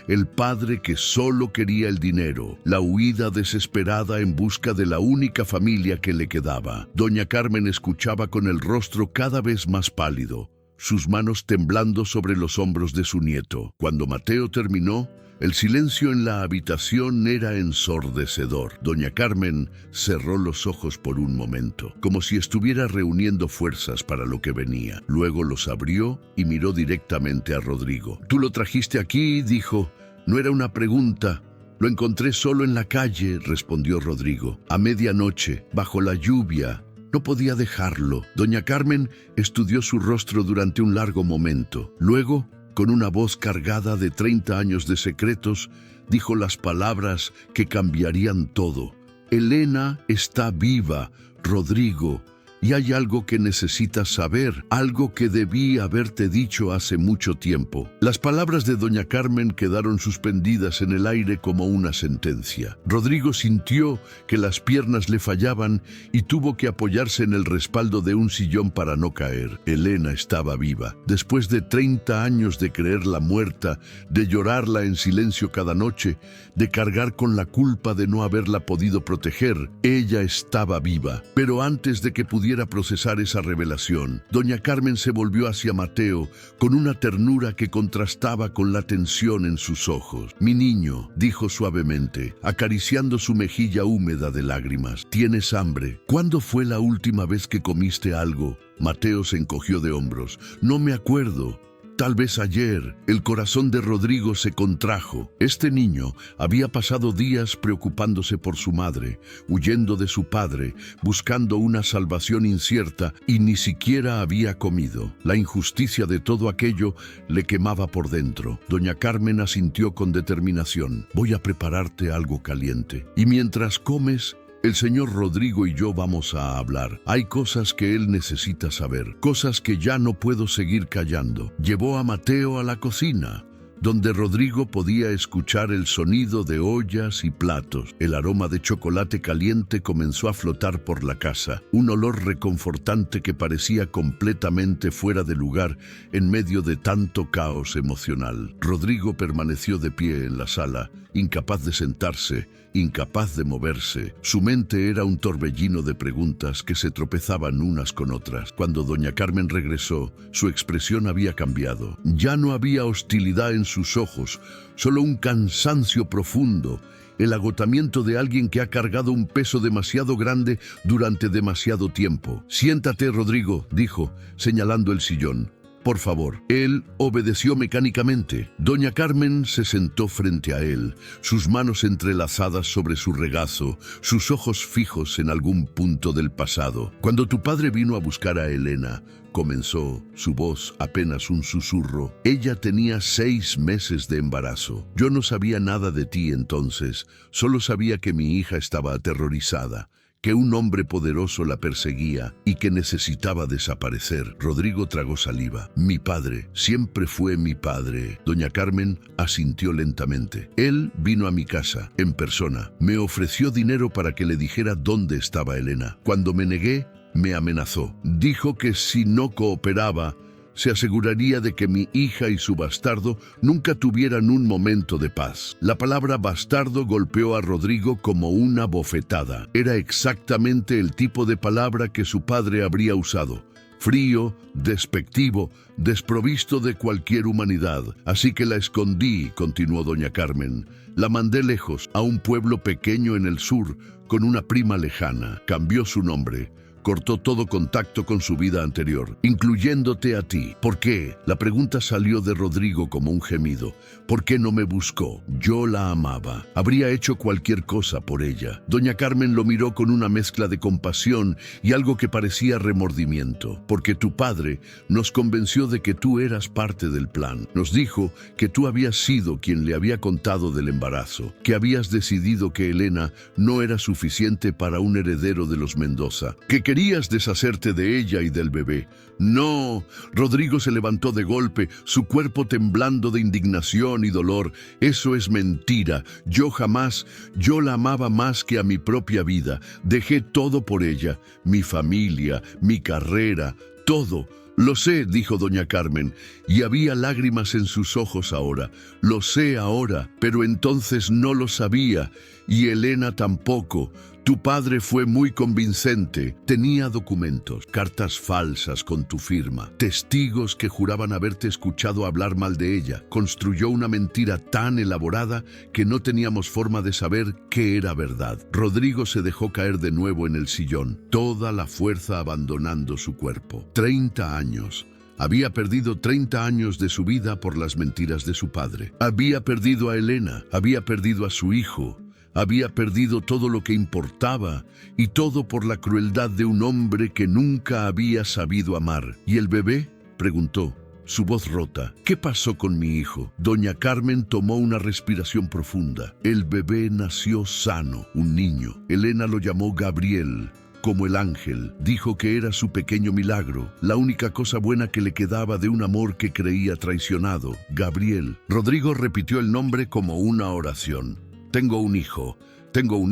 el padre que solo quería el dinero, la huida desesperada en busca de la única familia que le quedaba. Doña Carmen escuchaba con el rostro cada vez más pálido, sus manos temblando sobre los hombros de su nieto. Cuando Mateo terminó, el silencio en la habitación era ensordecedor. Doña Carmen cerró los ojos por un momento, como si estuviera reuniendo fuerzas para lo que venía. Luego los abrió y miró directamente a Rodrigo. «Tú lo trajiste aquí», dijo. «No era una pregunta, Lo encontré solo en la calle, respondió Rodrigo. A medianoche, bajo la lluvia. No podía dejarlo. Doña Carmen estudió su rostro durante un largo momento. Luego, con una voz cargada de 30 años de secretos, dijo las palabras que cambiarían todo. Elena está viva, Rodrigo, y hay algo que necesitas saber, algo que debí haberte dicho hace mucho tiempo. Las palabras de doña Carmen quedaron suspendidas en el aire como una sentencia. Rodrigo sintió que las piernas le fallaban y tuvo que apoyarse en el respaldo de un sillón para no caer. Elena estaba viva. Después de 30 años de creerla muerta, de llorarla en silencio cada noche, de cargar con la culpa de no haberla podido proteger, ella estaba viva. Pero antes de que pudiera procesar esa revelación, doña Carmen se volvió hacia Mateo con una ternura que contrastaba con la tensión en sus ojos. «Mi niño», dijo suavemente, acariciando su mejilla húmeda de lágrimas, «¿tienes hambre? ¿Cuándo fue la última vez que comiste algo?» Mateo se encogió de hombros. «No me acuerdo. Tal vez ayer». El corazón de Rodrigo se contrajo. Este niño había pasado días preocupándose por su madre, huyendo de su padre, buscando una salvación incierta y ni siquiera había comido. La injusticia de todo aquello le quemaba por dentro. Doña Carmen asintió con determinación. «Voy a prepararte algo caliente. Y mientras comes, el señor Rodrigo y yo vamos a hablar. Hay cosas que él necesita saber, cosas que ya no puedo seguir callando». Llevó a Mateo a la cocina, donde Rodrigo podía escuchar el sonido de ollas y platos. El aroma de chocolate caliente comenzó a flotar por la casa, un olor reconfortante que parecía completamente fuera de lugar en medio de tanto caos emocional. Rodrigo permaneció de pie en la sala, incapaz de sentarse, incapaz de moverse. Su mente era un torbellino de preguntas que se tropezaban unas con otras. Cuando doña Carmen regresó, su expresión había cambiado. Ya no había hostilidad en sus ojos, solo un cansancio profundo, el agotamiento de alguien que ha cargado un peso demasiado grande durante demasiado tiempo. «Siéntate, Rodrigo», dijo, señalando el sillón. «Por favor». Él obedeció mecánicamente. Doña Carmen se sentó frente a él, sus manos entrelazadas sobre su regazo, sus ojos fijos en algún punto del pasado. «Cuando tu padre vino a buscar a Elena», comenzó, su voz apenas un susurro, «ella tenía 6 meses de embarazo. Yo no sabía nada de ti entonces, solo sabía que mi hija estaba aterrorizada, que un hombre poderoso la perseguía y que necesitaba desaparecer». Rodrigo tragó saliva. «Mi padre, siempre fue mi padre». Doña Carmen asintió lentamente. «Él vino a mi casa, en persona. Me ofreció dinero para que le dijera dónde estaba Elena. Cuando me negué, me amenazó. Dijo que si no cooperaba, se aseguraría de que mi hija y su bastardo nunca tuvieran un momento de paz». La palabra bastardo golpeó a Rodrigo como una bofetada. Era exactamente el tipo de palabra que su padre habría usado. Frío, despectivo, desprovisto de cualquier humanidad. «Así que la escondí», continuó doña Carmen. «La mandé lejos, a un pueblo pequeño en el sur, con una prima lejana. Cambió su nombre. Cortó todo contacto con su vida anterior, incluyéndote a ti». «¿Por qué?». La pregunta salió de Rodrigo como un gemido. «¿Por qué no me buscó? Yo la amaba. Habría hecho cualquier cosa por ella». Doña Carmen lo miró con una mezcla de compasión y algo que parecía remordimiento. «Porque tu padre nos convenció de que tú eras parte del plan. Nos dijo que tú habías sido quien le había contado del embarazo, que habías decidido que Elena no era suficiente para un heredero de los Mendoza, que querías deshacerte de ella y del bebé». «No». Rodrigo se levantó de golpe, su cuerpo temblando de indignación y dolor. «Eso es mentira. Yo la amaba más que a mi propia vida. Dejé todo por ella, mi familia, mi carrera, todo». «Lo sé», dijo doña Carmen, y había lágrimas en sus ojos ahora. «Lo sé ahora, pero entonces no lo sabía, y Elena tampoco. Tu padre fue muy convincente. Tenía documentos, cartas falsas con tu firma, testigos que juraban haberte escuchado hablar mal de ella. Construyó una mentira tan elaborada que no teníamos forma de saber qué era verdad». Rodrigo se dejó caer de nuevo en el sillón, toda la fuerza abandonando su cuerpo. 30 años. Había perdido 30 años de su vida por las mentiras de su padre. Había perdido a Elena, había perdido a su hijo, había perdido todo lo que importaba, y todo por la crueldad de un hombre que nunca había sabido amar. ¿Y el bebé?, preguntó, su voz rota. ¿Qué pasó con mi hijo? Doña Carmen tomó una respiración profunda. El bebé nació sano, un niño. Elena lo llamó Gabriel, como el ángel. Dijo que era su pequeño milagro, la única cosa buena que le quedaba de un amor que creía traicionado. Gabriel. Rodrigo repitió el nombre como una oración. Tengo un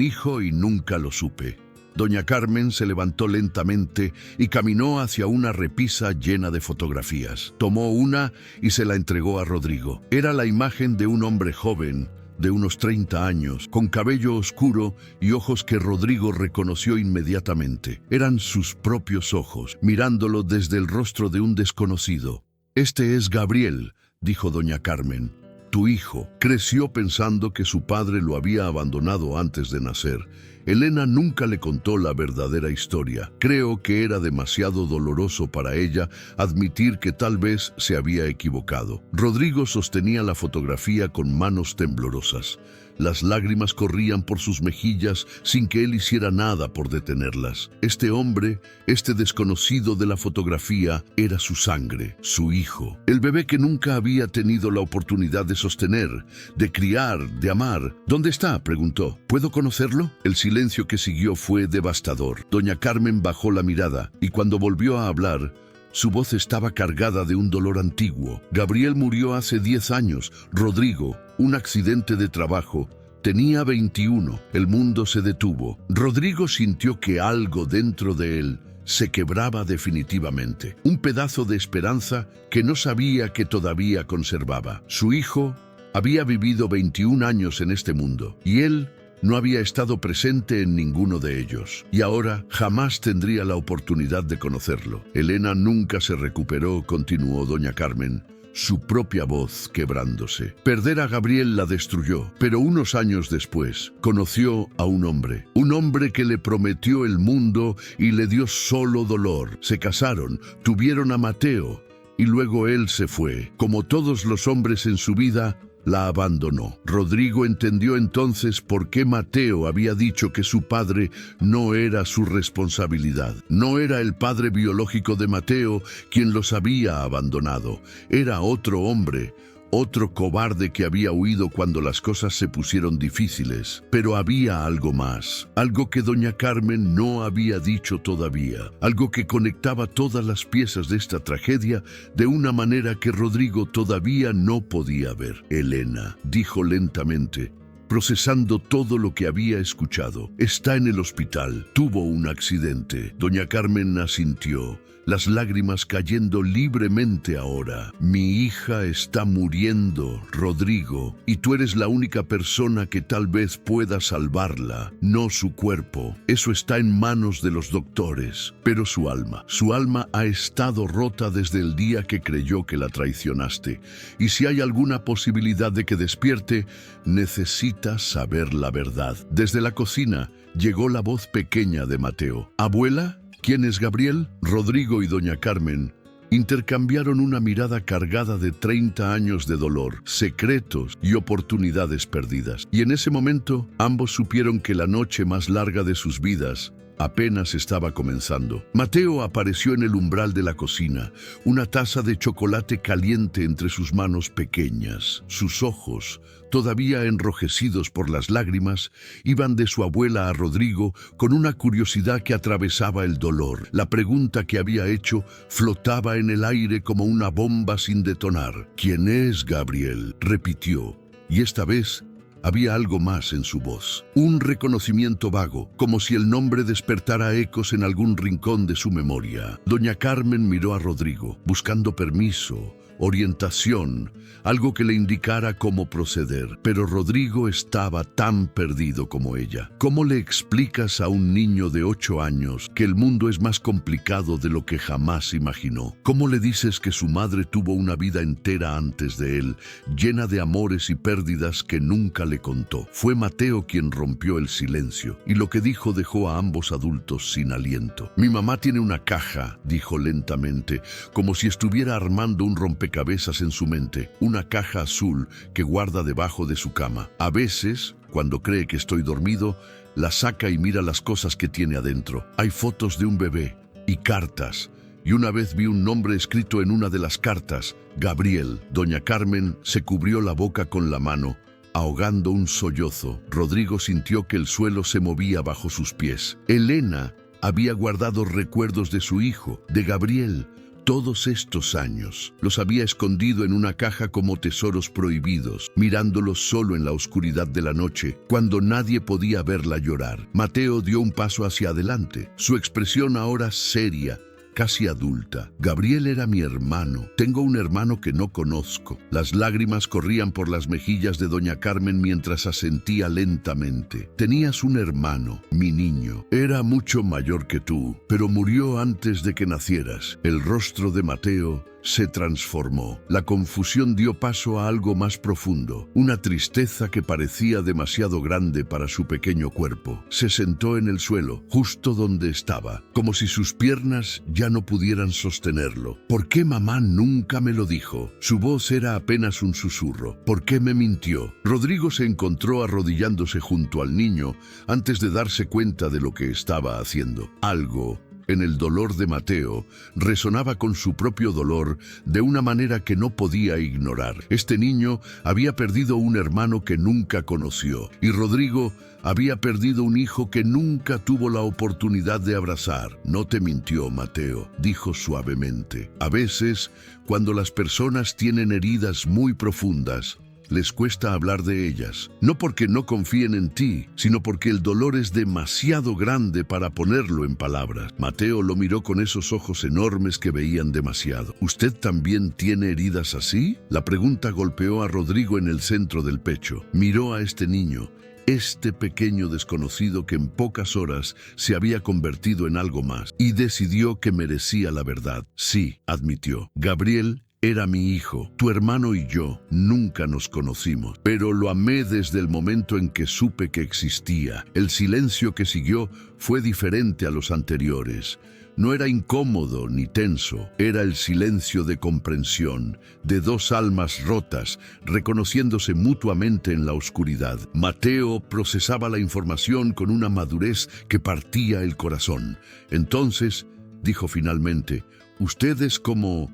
hijo y nunca lo supe. Doña Carmen se levantó lentamente y caminó hacia una repisa llena de fotografías. Tomó una y se la entregó a Rodrigo. Era la imagen de un hombre joven, de unos 30 años, con cabello oscuro y ojos que Rodrigo reconoció inmediatamente. Eran sus propios ojos, mirándolo desde el rostro de un desconocido. «Este es Gabriel», dijo doña Carmen. «Tu hijo». Creció pensando que su padre lo había abandonado antes de nacer. Elena nunca le contó la verdadera historia. Creo que era demasiado doloroso para ella admitir que tal vez se había equivocado. Rodrigo sostenía la fotografía con manos temblorosas. Las lágrimas corrían por sus mejillas sin que él hiciera nada por detenerlas. Este hombre, este desconocido de la fotografía, era su sangre, su hijo. El bebé que nunca había tenido la oportunidad de sostener, de criar, de amar. ¿Dónde está?, preguntó. ¿Puedo conocerlo? El silencio que siguió fue devastador. Doña Carmen bajó la mirada y cuando volvió a hablar, su voz estaba cargada de un dolor antiguo. Gabriel murió hace 10 años. Rodrigo, un accidente de trabajo. Tenía 21. El mundo se detuvo. Rodrigo sintió que algo dentro de él se quebraba definitivamente. Un pedazo de esperanza que no sabía que todavía conservaba. Su hijo había vivido 21 años en este mundo y él no había estado presente en ninguno de ellos, y ahora jamás tendría la oportunidad de conocerlo. Elena nunca se recuperó, continuó doña Carmen, su propia voz quebrándose. Perder a Gabriel la destruyó, pero unos años después conoció a un hombre que le prometió el mundo y le dio solo dolor. Se casaron, tuvieron a Mateo, y luego él se fue. Como todos los hombres en su vida, la abandonó. Rodrigo entendió entonces por qué Mateo había dicho que su padre no era su responsabilidad. No era el padre biológico de Mateo quien los había abandonado. Era otro hombre, otro cobarde que había huido cuando las cosas se pusieron difíciles. Pero había algo más, algo que doña Carmen no había dicho todavía, algo que conectaba todas las piezas de esta tragedia de una manera que Rodrigo todavía no podía ver. Elena, dijo lentamente, procesando todo lo que había escuchado. Está en el hospital. Tuvo un accidente. Doña Carmen asintió, las lágrimas cayendo libremente ahora. Mi hija está muriendo, Rodrigo, y tú eres la única persona que tal vez pueda salvarla, no su cuerpo. Eso está en manos de los doctores, pero su alma ha estado rota desde el día que creyó que la traicionaste. Y si hay alguna posibilidad de que despierte, necesita saber la verdad. Desde la cocina llegó la voz pequeña de Mateo. ¿Abuela? ¿Quién es Gabriel? Rodrigo y doña Carmen intercambiaron una mirada cargada de 30 años de dolor, secretos y oportunidades perdidas. Y en ese momento, ambos supieron que la noche más larga de sus vidas apenas estaba comenzando. Mateo apareció en el umbral de la cocina, una taza de chocolate caliente entre sus manos pequeñas. Sus ojos, todavía enrojecidos por las lágrimas, iban de su abuela a Rodrigo con una curiosidad que atravesaba el dolor. La pregunta que había hecho flotaba en el aire como una bomba sin detonar. ¿Quién es Gabriel?, repitió, y esta vez había algo más en su voz, un reconocimiento vago, como si el nombre despertara ecos en algún rincón de su memoria. Doña Carmen miró a Rodrigo, buscando permiso, orientación, algo que le indicara cómo proceder. Pero Rodrigo estaba tan perdido como ella. ¿Cómo le explicas a un niño de 8 años que el mundo es más complicado de lo que jamás imaginó? ¿Cómo le dices que su madre tuvo una vida entera antes de él, llena de amores y pérdidas que nunca le contó? Fue Mateo quien rompió el silencio, y lo que dijo dejó a ambos adultos sin aliento. Mi mamá tiene una caja, dijo lentamente, como si estuviera armando un rompecabezas en su mente, una caja azul que guarda debajo de su cama. A veces, cuando cree que estoy dormido, la saca y mira las cosas que tiene adentro. Hay fotos de un bebé y cartas. Y una vez vi un nombre escrito en una de las cartas, Gabriel. Doña Carmen se cubrió la boca con la mano, ahogando un sollozo. Rodrigo sintió que el suelo se movía bajo sus pies. Elena había guardado recuerdos de su hijo, de Gabriel. Todos estos años los había escondido en una caja como tesoros prohibidos, mirándolos solo en la oscuridad de la noche, cuando nadie podía verla llorar. Mateo dio un paso hacia adelante, su expresión ahora seria, casi adulta. Gabriel era mi hermano. Tengo un hermano que no conozco. Las lágrimas corrían por las mejillas de doña Carmen mientras asentía lentamente. Tenías un hermano, mi niño. Era mucho mayor que tú, pero murió antes de que nacieras. El rostro de Mateo se transformó. La confusión dio paso a algo más profundo, una tristeza que parecía demasiado grande para su pequeño cuerpo. Se sentó en el suelo, justo donde estaba, como si sus piernas ya no pudieran sostenerlo. ¿Por qué mamá nunca me lo dijo? Su voz era apenas un susurro. ¿Por qué me mintió? Rodrigo se encontró arrodillándose junto al niño antes de darse cuenta de lo que estaba haciendo. Algo en el dolor de Mateo resonaba con su propio dolor de una manera que no podía ignorar. Este niño había perdido un hermano que nunca conoció, y Rodrigo había perdido un hijo que nunca tuvo la oportunidad de abrazar. No te mintió, Mateo, dijo suavemente. A veces, cuando las personas tienen heridas muy profundas, les cuesta hablar de ellas, no porque no confíen en ti, sino porque el dolor es demasiado grande para ponerlo en palabras. Mateo lo miró con esos ojos enormes que veían demasiado. ¿Usted también tiene heridas así? La pregunta golpeó a Rodrigo en el centro del pecho. Miró a este niño, este pequeño desconocido que en pocas horas se había convertido en algo más, y decidió que merecía la verdad. Sí, admitió. Gabriel era mi hijo. Tu hermano y yo nunca nos conocimos, pero lo amé desde el momento en que supe que existía. El silencio que siguió fue diferente a los anteriores. No era incómodo ni tenso, era el silencio de comprensión, de dos almas rotas, reconociéndose mutuamente en la oscuridad. Mateo procesaba la información con una madurez que partía el corazón. Entonces, dijo finalmente, «¿Usted es como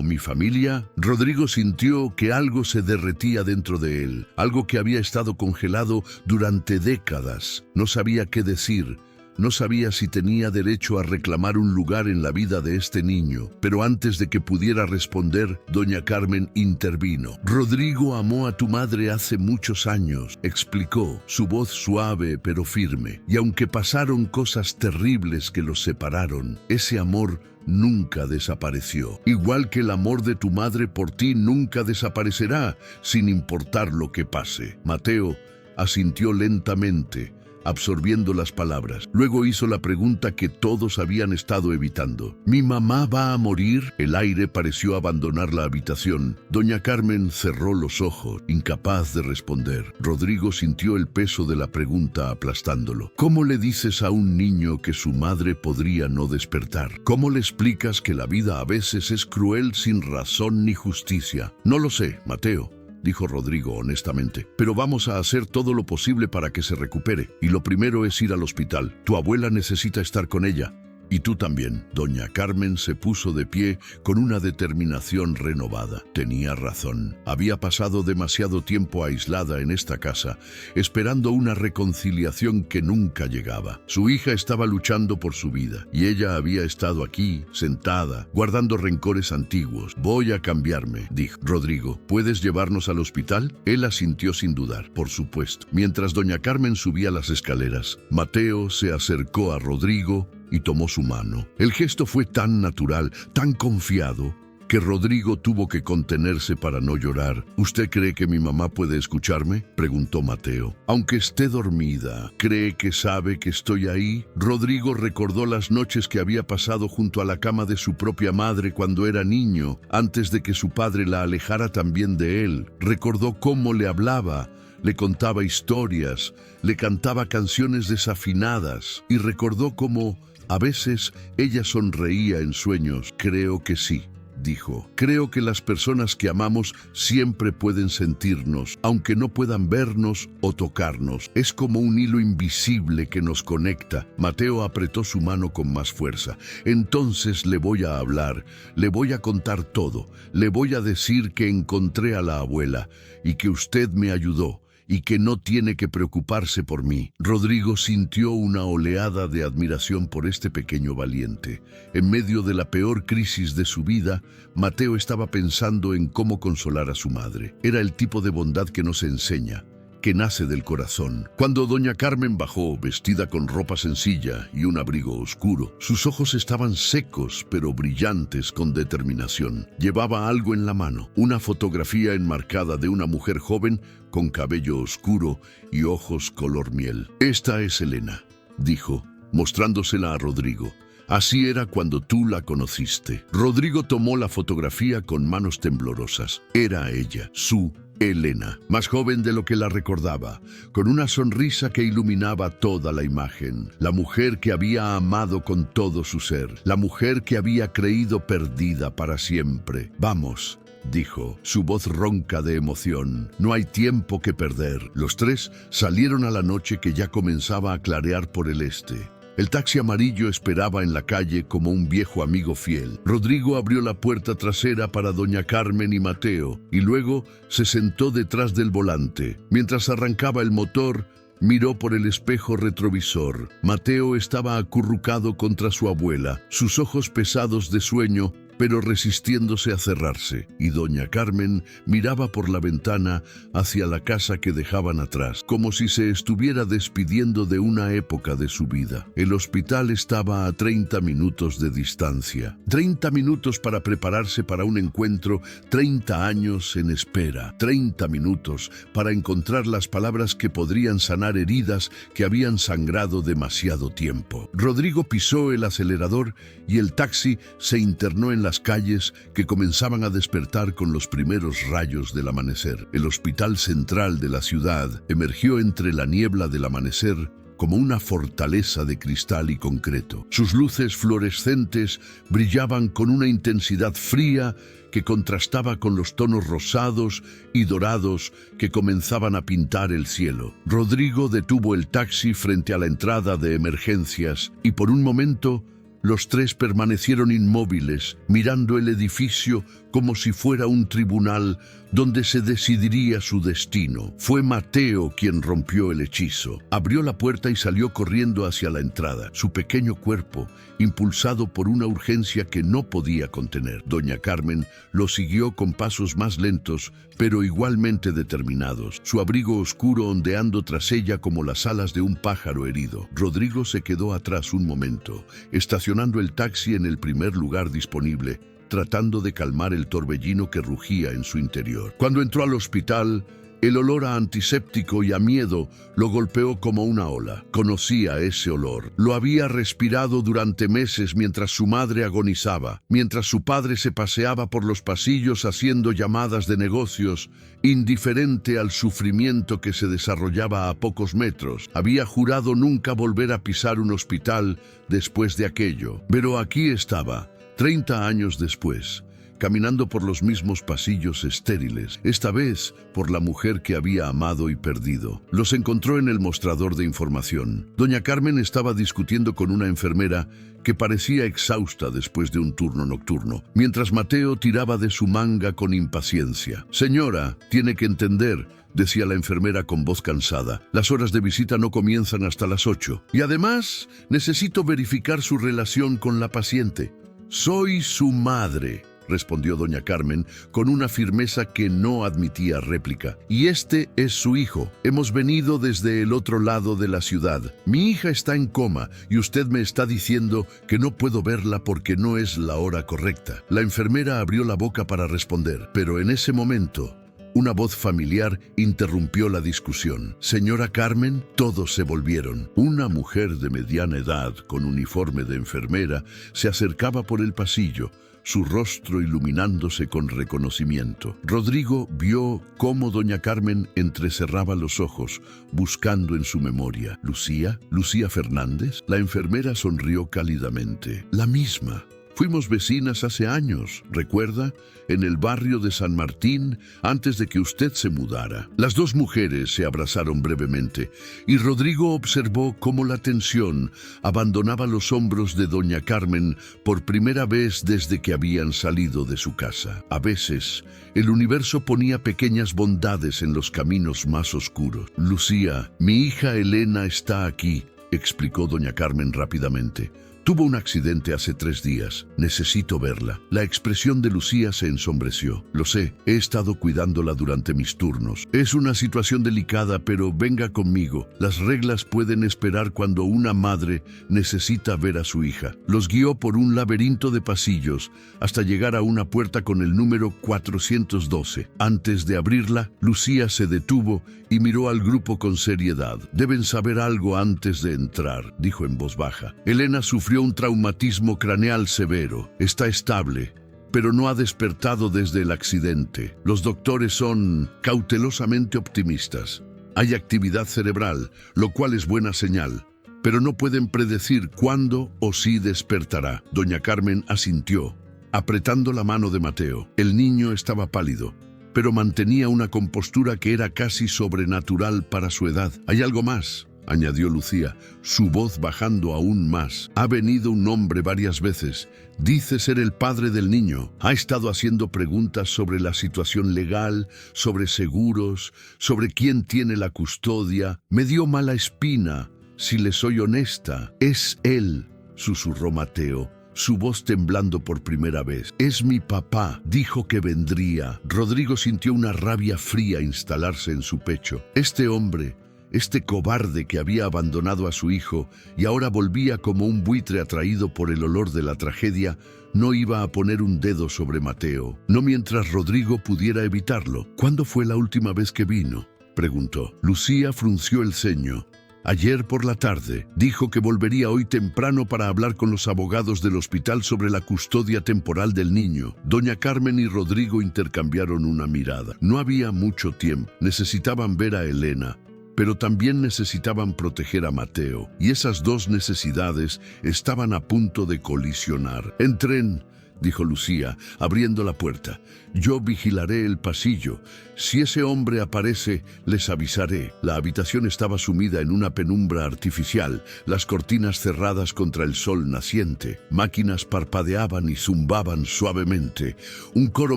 mi familia?» Rodrigo sintió que algo se derretía dentro de él, algo que había estado congelado durante décadas. No sabía qué decir, no sabía si tenía derecho a reclamar un lugar en la vida de este niño, pero antes de que pudiera responder, doña Carmen intervino. «Rodrigo amó a tu madre hace muchos años», explicó, su voz suave pero firme, «y aunque pasaron cosas terribles que los separaron, ese amor nunca desapareció. Igual que el amor de tu madre por ti nunca desaparecerá, sin importar lo que pase». Mateo asintió lentamente, absorbiendo las palabras. Luego hizo la pregunta que todos habían estado evitando. «¿Mi mamá va a morir?» El aire pareció abandonar la habitación. Doña Carmen cerró los ojos, incapaz de responder. Rodrigo sintió el peso de la pregunta aplastándolo. ¿Cómo le dices a un niño que su madre podría no despertar? ¿Cómo le explicas que la vida a veces es cruel sin razón ni justicia? No lo sé, Mateo, dijo Rodrigo honestamente, pero vamos a hacer todo lo posible para que se recupere. Y lo primero es ir al hospital. Tu abuela necesita estar con ella. Y tú también. Doña Carmen se puso de pie con una determinación renovada. Tenía razón. Había pasado demasiado tiempo aislada en esta casa, esperando una reconciliación que nunca llegaba. Su hija estaba luchando por su vida, y ella había estado aquí, sentada, guardando rencores antiguos. «Voy a cambiarme», dijo. «Rodrigo, ¿puedes llevarnos al hospital?» Él asintió sin dudar. Por supuesto. Mientras doña Carmen subía las escaleras, Mateo se acercó a Rodrigo y tomó su mano. El gesto fue tan natural, tan confiado, que Rodrigo tuvo que contenerse para no llorar. ¿Usted cree que mi mamá puede escucharme?, preguntó Mateo. Aunque esté dormida, ¿cree que sabe que estoy ahí? Rodrigo recordó las noches que había pasado junto a la cama de su propia madre cuando era niño, antes de que su padre la alejara también de él. Recordó cómo le hablaba, le contaba historias, le cantaba canciones desafinadas y recordó cómo a veces ella sonreía en sueños. Creo que sí, dijo. Creo que las personas que amamos siempre pueden sentirnos, aunque no puedan vernos o tocarnos. Es como un hilo invisible que nos conecta. Mateo apretó su mano con más fuerza. Entonces le voy a hablar, le voy a contar todo. Le voy a decir que encontré a la abuela y que usted me ayudó y que no tiene que preocuparse por mí. Rodrigo sintió una oleada de admiración por este pequeño valiente. En medio de la peor crisis de su vida, Mateo estaba pensando en cómo consolar a su madre. Era el tipo de bondad que nos enseña, que nace del corazón. Cuando doña Carmen bajó, vestida con ropa sencilla y un abrigo oscuro, sus ojos estaban secos pero brillantes con determinación. Llevaba algo en la mano, una fotografía enmarcada de una mujer joven con cabello oscuro y ojos color miel. Esta es Elena, dijo, mostrándosela a Rodrigo. Así era cuando tú la conociste. Rodrigo tomó la fotografía con manos temblorosas. Era ella, su Elena, más joven de lo que la recordaba, con una sonrisa que iluminaba toda la imagen. La mujer que había amado con todo su ser, la mujer que había creído perdida para siempre. Vamos, dijo, su voz ronca de emoción. No hay tiempo que perder. Los tres salieron a la noche que ya comenzaba a clarear por el este. El taxi amarillo esperaba en la calle como un viejo amigo fiel. Rodrigo abrió la puerta trasera para doña Carmen y Mateo y luego se sentó detrás del volante. Mientras arrancaba el motor, miró por el espejo retrovisor. Mateo estaba acurrucado contra su abuela, sus ojos pesados de sueño, pero resistiéndose a cerrarse, y doña Carmen miraba por la ventana hacia la casa que dejaban atrás, como si se estuviera despidiendo de una época de su vida. El hospital estaba a 30 minutos de distancia. 30 minutos para prepararse para un encuentro, 30 años en espera. 30 minutos para encontrar las palabras que podrían sanar heridas que habían sangrado demasiado tiempo. Rodrigo pisó el acelerador y el taxi se internó en las calles que comenzaban a despertar con los primeros rayos del amanecer. El hospital central de la ciudad emergió entre la niebla del amanecer como una fortaleza de cristal y concreto. Sus luces fluorescentes brillaban con una intensidad fría que contrastaba con los tonos rosados y dorados que comenzaban a pintar el cielo. Rodrigo detuvo el taxi frente a la entrada de emergencias y por un momento los tres permanecieron inmóviles, mirando el edificio como si fuera un tribunal donde se decidiría su destino. Fue Mateo quien rompió el hechizo. Abrió la puerta y salió corriendo hacia la entrada, su pequeño cuerpo impulsado por una urgencia que no podía contener. Doña Carmen lo siguió con pasos más lentos, pero igualmente determinados, su abrigo oscuro ondeando tras ella como las alas de un pájaro herido. Rodrigo se quedó atrás un momento, estacionando el taxi en el primer lugar disponible, tratando de calmar el torbellino que rugía en su interior. Cuando entró al hospital, el olor a antiséptico y a miedo lo golpeó como una ola. Conocía ese olor. Lo había respirado durante meses mientras su madre agonizaba, mientras su padre se paseaba por los pasillos haciendo llamadas de negocios, indiferente al sufrimiento que se desarrollaba a pocos metros. Había jurado nunca volver a pisar un hospital después de aquello. Pero aquí estaba, 30 años después, caminando por los mismos pasillos estériles, esta vez por la mujer que había amado y perdido. Los encontró en el mostrador de información. Doña Carmen estaba discutiendo con una enfermera que parecía exhausta después de un turno nocturno, mientras Mateo tiraba de su manga con impaciencia. «Señora, tiene que entender», decía la enfermera con voz cansada, «las horas de visita no comienzan hasta las 8. Y además, necesito verificar su relación con la paciente. Soy su madre. respondió doña Carmen con una firmeza que no admitía réplica. Y este es su hijo. Hemos venido desde el otro lado de la ciudad. Mi hija está en coma y usted me está diciendo que no puedo verla porque no es la hora correcta. La enfermera abrió la boca para responder, pero en ese momento una voz familiar interrumpió la discusión. Señora Carmen, todos se volvieron. Una mujer de mediana edad, con uniforme de enfermera, se acercaba por el pasillo, su rostro iluminándose con reconocimiento. Rodrigo vio cómo doña Carmen entrecerraba los ojos, buscando en su memoria. ¿Lucía? ¿Lucía Fernández? La enfermera sonrió cálidamente. La misma. Fuimos vecinas hace años, ¿recuerda? En el barrio de San Martín, antes de que usted se mudara. Las dos mujeres se abrazaron brevemente, y Rodrigo observó cómo la tensión abandonaba los hombros de doña Carmen por primera vez desde que habían salido de su casa. A veces, el universo ponía pequeñas bondades en los caminos más oscuros. Lucía, mi hija Elena está aquí, explicó doña Carmen rápidamente. Tuvo un accidente hace 3 días. Necesito verla. La expresión de Lucía se ensombreció. Lo sé, he estado cuidándola durante mis turnos. Es una situación delicada, pero venga conmigo. Las reglas pueden esperar cuando una madre necesita ver a su hija. Los guió por un laberinto de pasillos hasta llegar a una puerta con el número 412. Antes de abrirla, Lucía se detuvo y miró al grupo con seriedad. Deben saber algo antes de entrar, dijo en voz baja. Elena sufrió un traumatismo craneal severo. Está estable, pero no ha despertado desde el accidente. Los doctores son cautelosamente optimistas. Hay actividad cerebral, lo cual es buena señal, pero no pueden predecir cuándo o si despertará. Doña Carmen asintió, apretando la mano de Mateo. El niño estaba pálido, pero mantenía una compostura que era casi sobrenatural para su edad. Hay algo más, añadió Lucía, su voz bajando aún más. Ha venido un hombre varias veces. Dice ser el padre del niño. Ha estado haciendo preguntas sobre la situación legal, sobre seguros, sobre quién tiene la custodia. Me dio mala espina, si le soy honesta. Es él, susurró Mateo, su voz temblando por primera vez. Es mi papá, dijo que vendría. Rodrigo sintió una rabia fría instalarse en su pecho. Este hombre, este cobarde que había abandonado a su hijo y ahora volvía como un buitre atraído por el olor de la tragedia, no iba a poner un dedo sobre Mateo, no mientras Rodrigo pudiera evitarlo. ¿Cuándo fue la última vez que vino?, preguntó. Lucía frunció el ceño. Ayer por la tarde. Dijo que volvería hoy temprano para hablar con los abogados del hospital sobre la custodia temporal del niño. Doña Carmen y Rodrigo intercambiaron una mirada. No había mucho tiempo. Necesitaban ver a Elena, pero también necesitaban proteger a Mateo, y esas dos necesidades estaban a punto de colisionar. Entren, dijo Lucía, abriendo la puerta. Yo vigilaré el pasillo. Si ese hombre aparece, les avisaré. La habitación estaba sumida en una penumbra artificial, las cortinas cerradas contra el sol naciente. Máquinas parpadeaban y zumbaban suavemente, un coro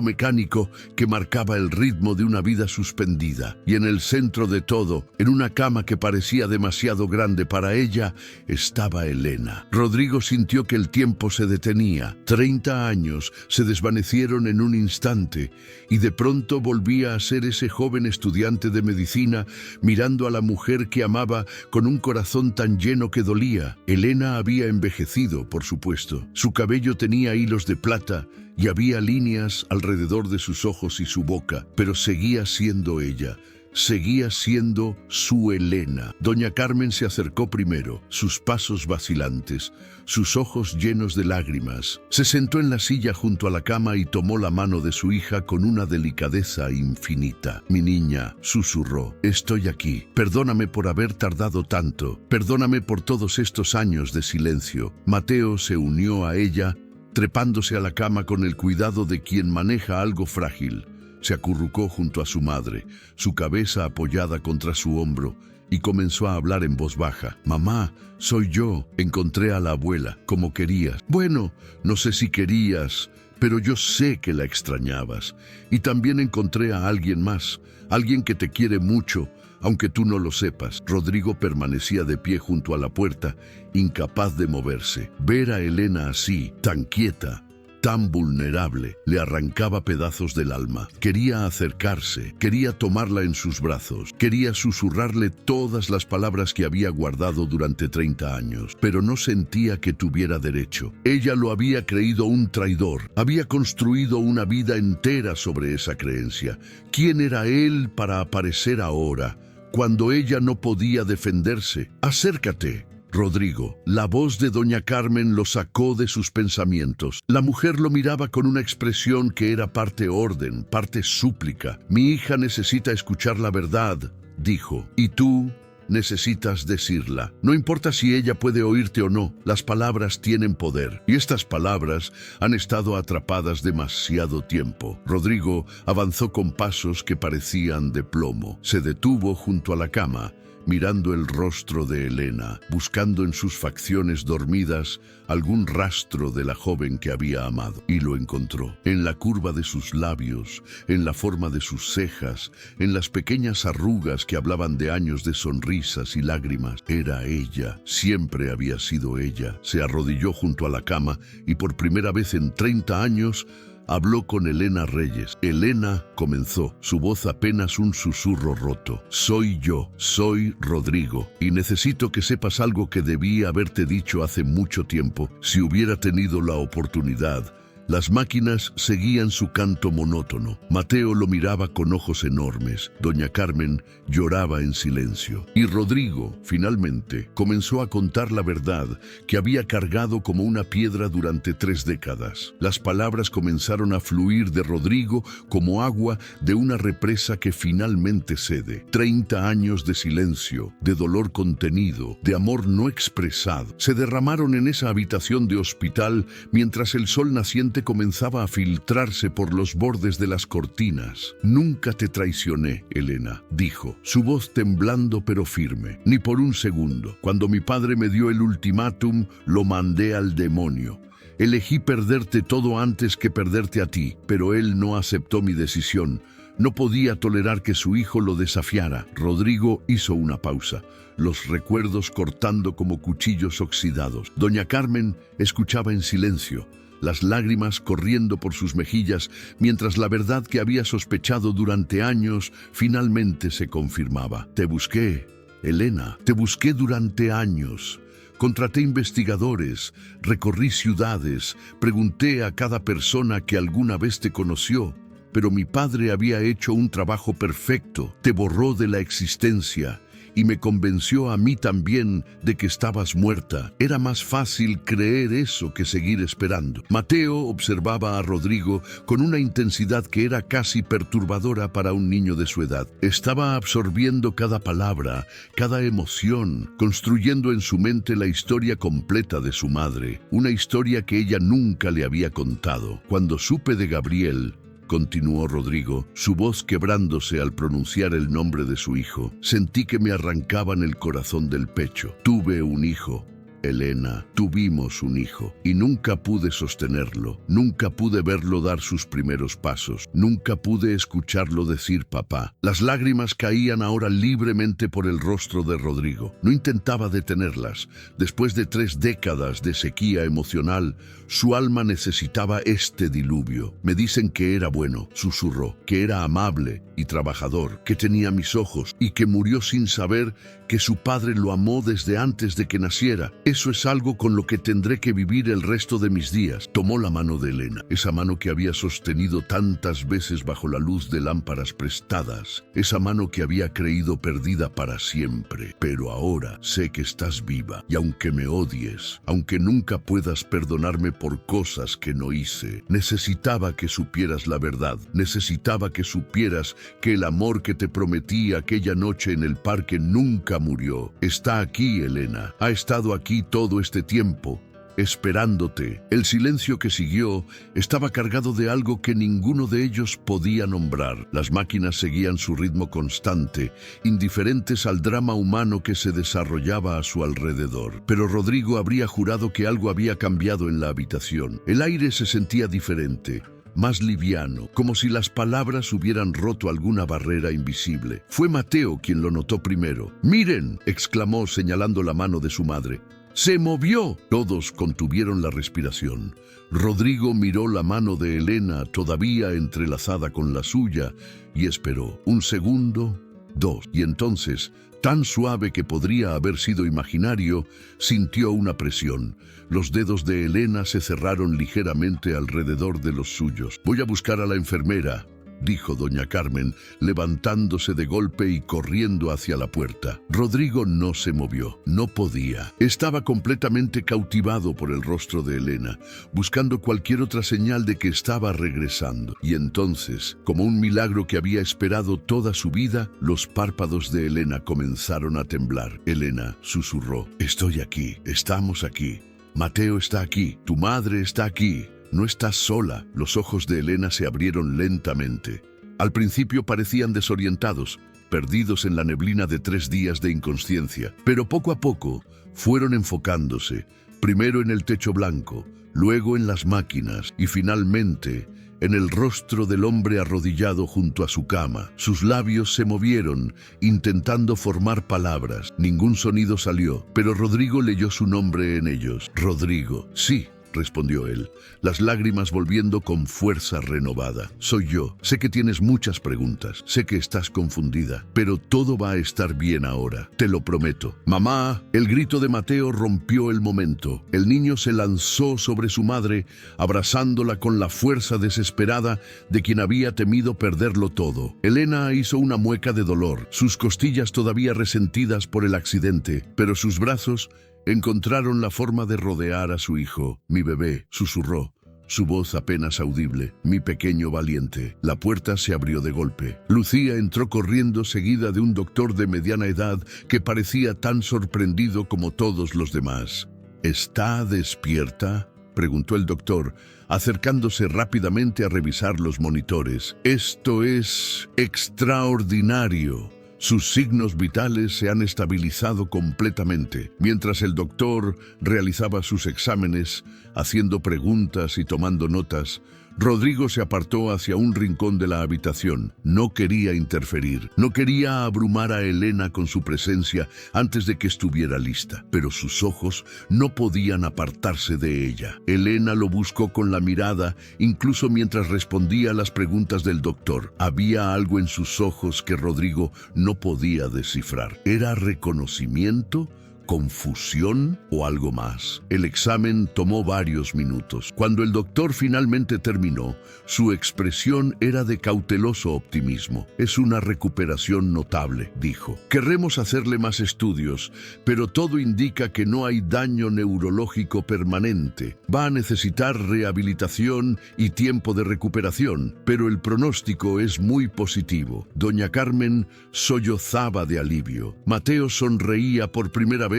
mecánico que marcaba el ritmo de una vida suspendida. Y en el centro de todo, en una cama que parecía demasiado grande para ella, estaba Elena. Rodrigo sintió que el tiempo se detenía. 30 años se desvanecieron en un instante, y de pronto volvía a ser ese joven estudiante de medicina mirando a la mujer que amaba con un corazón tan lleno que dolía. Elena había envejecido, por supuesto. Su cabello tenía hilos de plata y había líneas alrededor de sus ojos y su boca, pero seguía siendo ella. Seguía siendo su Elena. Doña Carmen se acercó primero, sus pasos vacilantes, sus ojos llenos de lágrimas. Se sentó en la silla junto a la cama y tomó la mano de su hija con una delicadeza infinita. Mi niña, susurró, estoy aquí. Perdóname por haber tardado tanto. Perdóname por todos estos años de silencio. Mateo se unió a ella, trepándose a la cama con el cuidado de quien maneja algo frágil. Se acurrucó junto a su madre, su cabeza apoyada contra su hombro, y comenzó a hablar en voz baja. Mamá, soy yo. Encontré a la abuela, como querías. Bueno, no sé si querías, pero yo sé que la extrañabas. Y también encontré a alguien más, alguien que te quiere mucho, aunque tú no lo sepas. Rodrigo permanecía de pie junto a la puerta, incapaz de moverse. Ver a Elena así, tan quieta, tan vulnerable, le arrancaba pedazos del alma. Quería acercarse, quería tomarla en sus brazos, quería susurrarle todas las palabras que había guardado durante 30 años, pero no sentía que tuviera derecho. Ella lo había creído un traidor, había construido una vida entera sobre esa creencia. ¿Quién era él para aparecer ahora, cuando ella no podía defenderse? «Acércate, Rodrigo». La voz de doña Carmen lo sacó de sus pensamientos. La mujer lo miraba con una expresión que era parte orden, parte súplica. «Mi hija necesita escuchar la verdad», dijo, «y tú necesitas decirla. No importa si ella puede oírte o no, las palabras tienen poder. Y estas palabras han estado atrapadas demasiado tiempo». Rodrigo avanzó con pasos que parecían de plomo. Se detuvo junto a la cama, mirando el rostro de Elena, buscando en sus facciones dormidas algún rastro de la joven que había amado. Y lo encontró. En la curva de sus labios, en la forma de sus cejas, en las pequeñas arrugas que hablaban de años de sonrisas y lágrimas. Era ella, siempre había sido ella. Se arrodilló junto a la cama y por primera vez en 30 años habló con Elena Reyes. Elena comenzó, su voz apenas un susurro roto. «Soy yo, soy Rodrigo, y necesito que sepas algo que debí haberte dicho hace mucho tiempo, si hubiera tenido la oportunidad». Las máquinas seguían su canto monótono. Mateo lo miraba con ojos enormes. Doña Carmen lloraba en silencio. Y Rodrigo, finalmente, comenzó a contar la verdad que había cargado como una piedra durante 3 décadas. Las palabras comenzaron a fluir de Rodrigo como agua de una represa que finalmente cede. 30 años de silencio, de dolor contenido, de amor no expresado, se derramaron en esa habitación de hospital mientras el sol naciente comenzaba a filtrarse por los bordes de las cortinas. «Nunca te traicioné, Elena», dijo, su voz temblando pero firme. «Ni por un segundo. Cuando mi padre me dio el ultimátum, lo mandé al demonio. Elegí perderte todo antes que perderte a ti, pero él no aceptó mi decisión. No podía tolerar que su hijo lo desafiara». Rodrigo hizo una pausa, los recuerdos cortando como cuchillos oxidados. Doña Carmen escuchaba en silencio, las lágrimas corriendo por sus mejillas, mientras la verdad que había sospechado durante años finalmente se confirmaba. «Te busqué, Elena, te busqué durante años. Contraté investigadores, recorrí ciudades, pregunté a cada persona que alguna vez te conoció, pero mi padre había hecho un trabajo perfecto, te borró de la existencia y me convenció a mí también de que estabas muerta. Era más fácil creer eso que seguir esperando». Mateo observaba a Rodrigo con una intensidad que era casi perturbadora para un niño de su edad. Estaba absorbiendo cada palabra, cada emoción, construyendo en su mente la historia completa de su madre, una historia que ella nunca le había contado. «Cuando supe de Gabriel», continuó Rodrigo, su voz quebrándose al pronunciar el nombre de su hijo, «sentí que me arrancaban el corazón del pecho. Tuve un hijo, Elena, tuvimos un hijo, y nunca pude sostenerlo, nunca pude verlo dar sus primeros pasos, nunca pude escucharlo decir papá». Las lágrimas caían ahora libremente por el rostro de Rodrigo. No intentaba detenerlas. Después de 3 décadas de sequía emocional, su alma necesitaba este diluvio. «Me dicen que era bueno», susurró, «que era amable y trabajador, que tenía mis ojos y que murió sin saber que su padre lo amó desde antes de que naciera. Eso es algo con lo que tendré que vivir el resto de mis días». Tomó la mano de Elena, esa mano que había sostenido tantas veces bajo la luz de lámparas prestadas, esa mano que había creído perdida para siempre. «Pero ahora sé que estás viva, y aunque me odies, aunque nunca puedas perdonarme por cosas que no hice, necesitaba que supieras la verdad, necesitaba que supieras que el amor que te prometí aquella noche en el parque nunca murió. Está aquí, Elena, ha estado aquí todo este tiempo, esperándote». El silencio que siguió estaba cargado de algo que ninguno de ellos podía nombrar. Las máquinas seguían su ritmo constante, indiferentes al drama humano que se desarrollaba a su alrededor. Pero Rodrigo habría jurado que algo había cambiado en la habitación. El aire se sentía diferente, más liviano, como si las palabras hubieran roto alguna barrera invisible. Fue Mateo quien lo notó primero. «Miren», exclamó señalando la mano de su madre. ¡Se movió! Todos contuvieron la respiración. Rodrigo miró la mano de Elena todavía entrelazada con la suya y esperó 1 segundo, 2, y entonces, tan suave que podría haber sido imaginario, sintió una presión. Los dedos de Elena se cerraron ligeramente alrededor de los suyos. «Voy a buscar a la enfermera», dijo doña Carmen, levantándose de golpe y corriendo hacia la puerta. Rodrigo no se movió, no podía. Estaba completamente cautivado por el rostro de Elena, buscando cualquier otra señal de que estaba regresando. Y entonces, como un milagro que había esperado toda su vida, los párpados de Elena comenzaron a temblar. Elena susurró: «Estoy aquí, estamos aquí. Mateo está aquí, tu madre está aquí. No estás sola». Los ojos de Elena se abrieron lentamente. Al principio parecían desorientados, perdidos en la neblina de 3 días de inconsciencia, pero poco a poco fueron enfocándose, primero en el techo blanco, luego en las máquinas y finalmente en el rostro del hombre arrodillado junto a su cama. Sus labios se movieron, intentando formar palabras. Ningún sonido salió, pero Rodrigo leyó su nombre en ellos. «Rodrigo». «Sí», respondió él, las lágrimas volviendo con fuerza renovada. «Soy yo. Sé que tienes muchas preguntas. Sé que estás confundida. Pero todo va a estar bien ahora. Te lo prometo». «Mamá». El grito de Mateo rompió el momento. El niño se lanzó sobre su madre, abrazándola con la fuerza desesperada de quien había temido perderlo todo. Elena hizo una mueca de dolor, sus costillas todavía resentidas por el accidente, pero sus brazos encontraron la forma de rodear a su hijo. «Mi bebé», susurró, su voz apenas audible. «Mi pequeño valiente». La puerta se abrió de golpe. Lucía entró corriendo seguida de un doctor de mediana edad que parecía tan sorprendido como todos los demás. «¿Está despierta?», preguntó el doctor, acercándose rápidamente a revisar los monitores. «Esto es extraordinario. Sus signos vitales se han estabilizado completamente». Mientras el doctor realizaba sus exámenes, haciendo preguntas y tomando notas, Rodrigo se apartó hacia un rincón de la habitación. No quería interferir, no quería abrumar a Elena con su presencia antes de que estuviera lista, pero sus ojos no podían apartarse de ella. Elena lo buscó con la mirada, incluso mientras respondía a las preguntas del doctor. Había algo en sus ojos que Rodrigo no podía descifrar. ¿Era reconocimiento, confusión o algo más? El examen tomó varios minutos. Cuando el doctor finalmente terminó, su expresión era de cauteloso optimismo. «Es una recuperación notable», dijo. «Querremos hacerle más estudios, pero todo indica que no hay daño neurológico permanente. Va a necesitar rehabilitación y tiempo de recuperación, pero el pronóstico es muy positivo». Doña Carmen sollozaba de alivio. Mateo sonreía por primera vez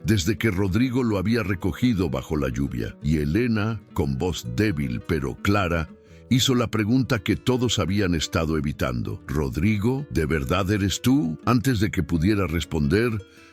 desde que Rodrigo lo había recogido bajo la lluvia, y Elena, con voz débil pero clara, hizo la pregunta que todos habían estado evitando. «Rodrigo, ¿de verdad eres tú?». Antes de que pudiera responder,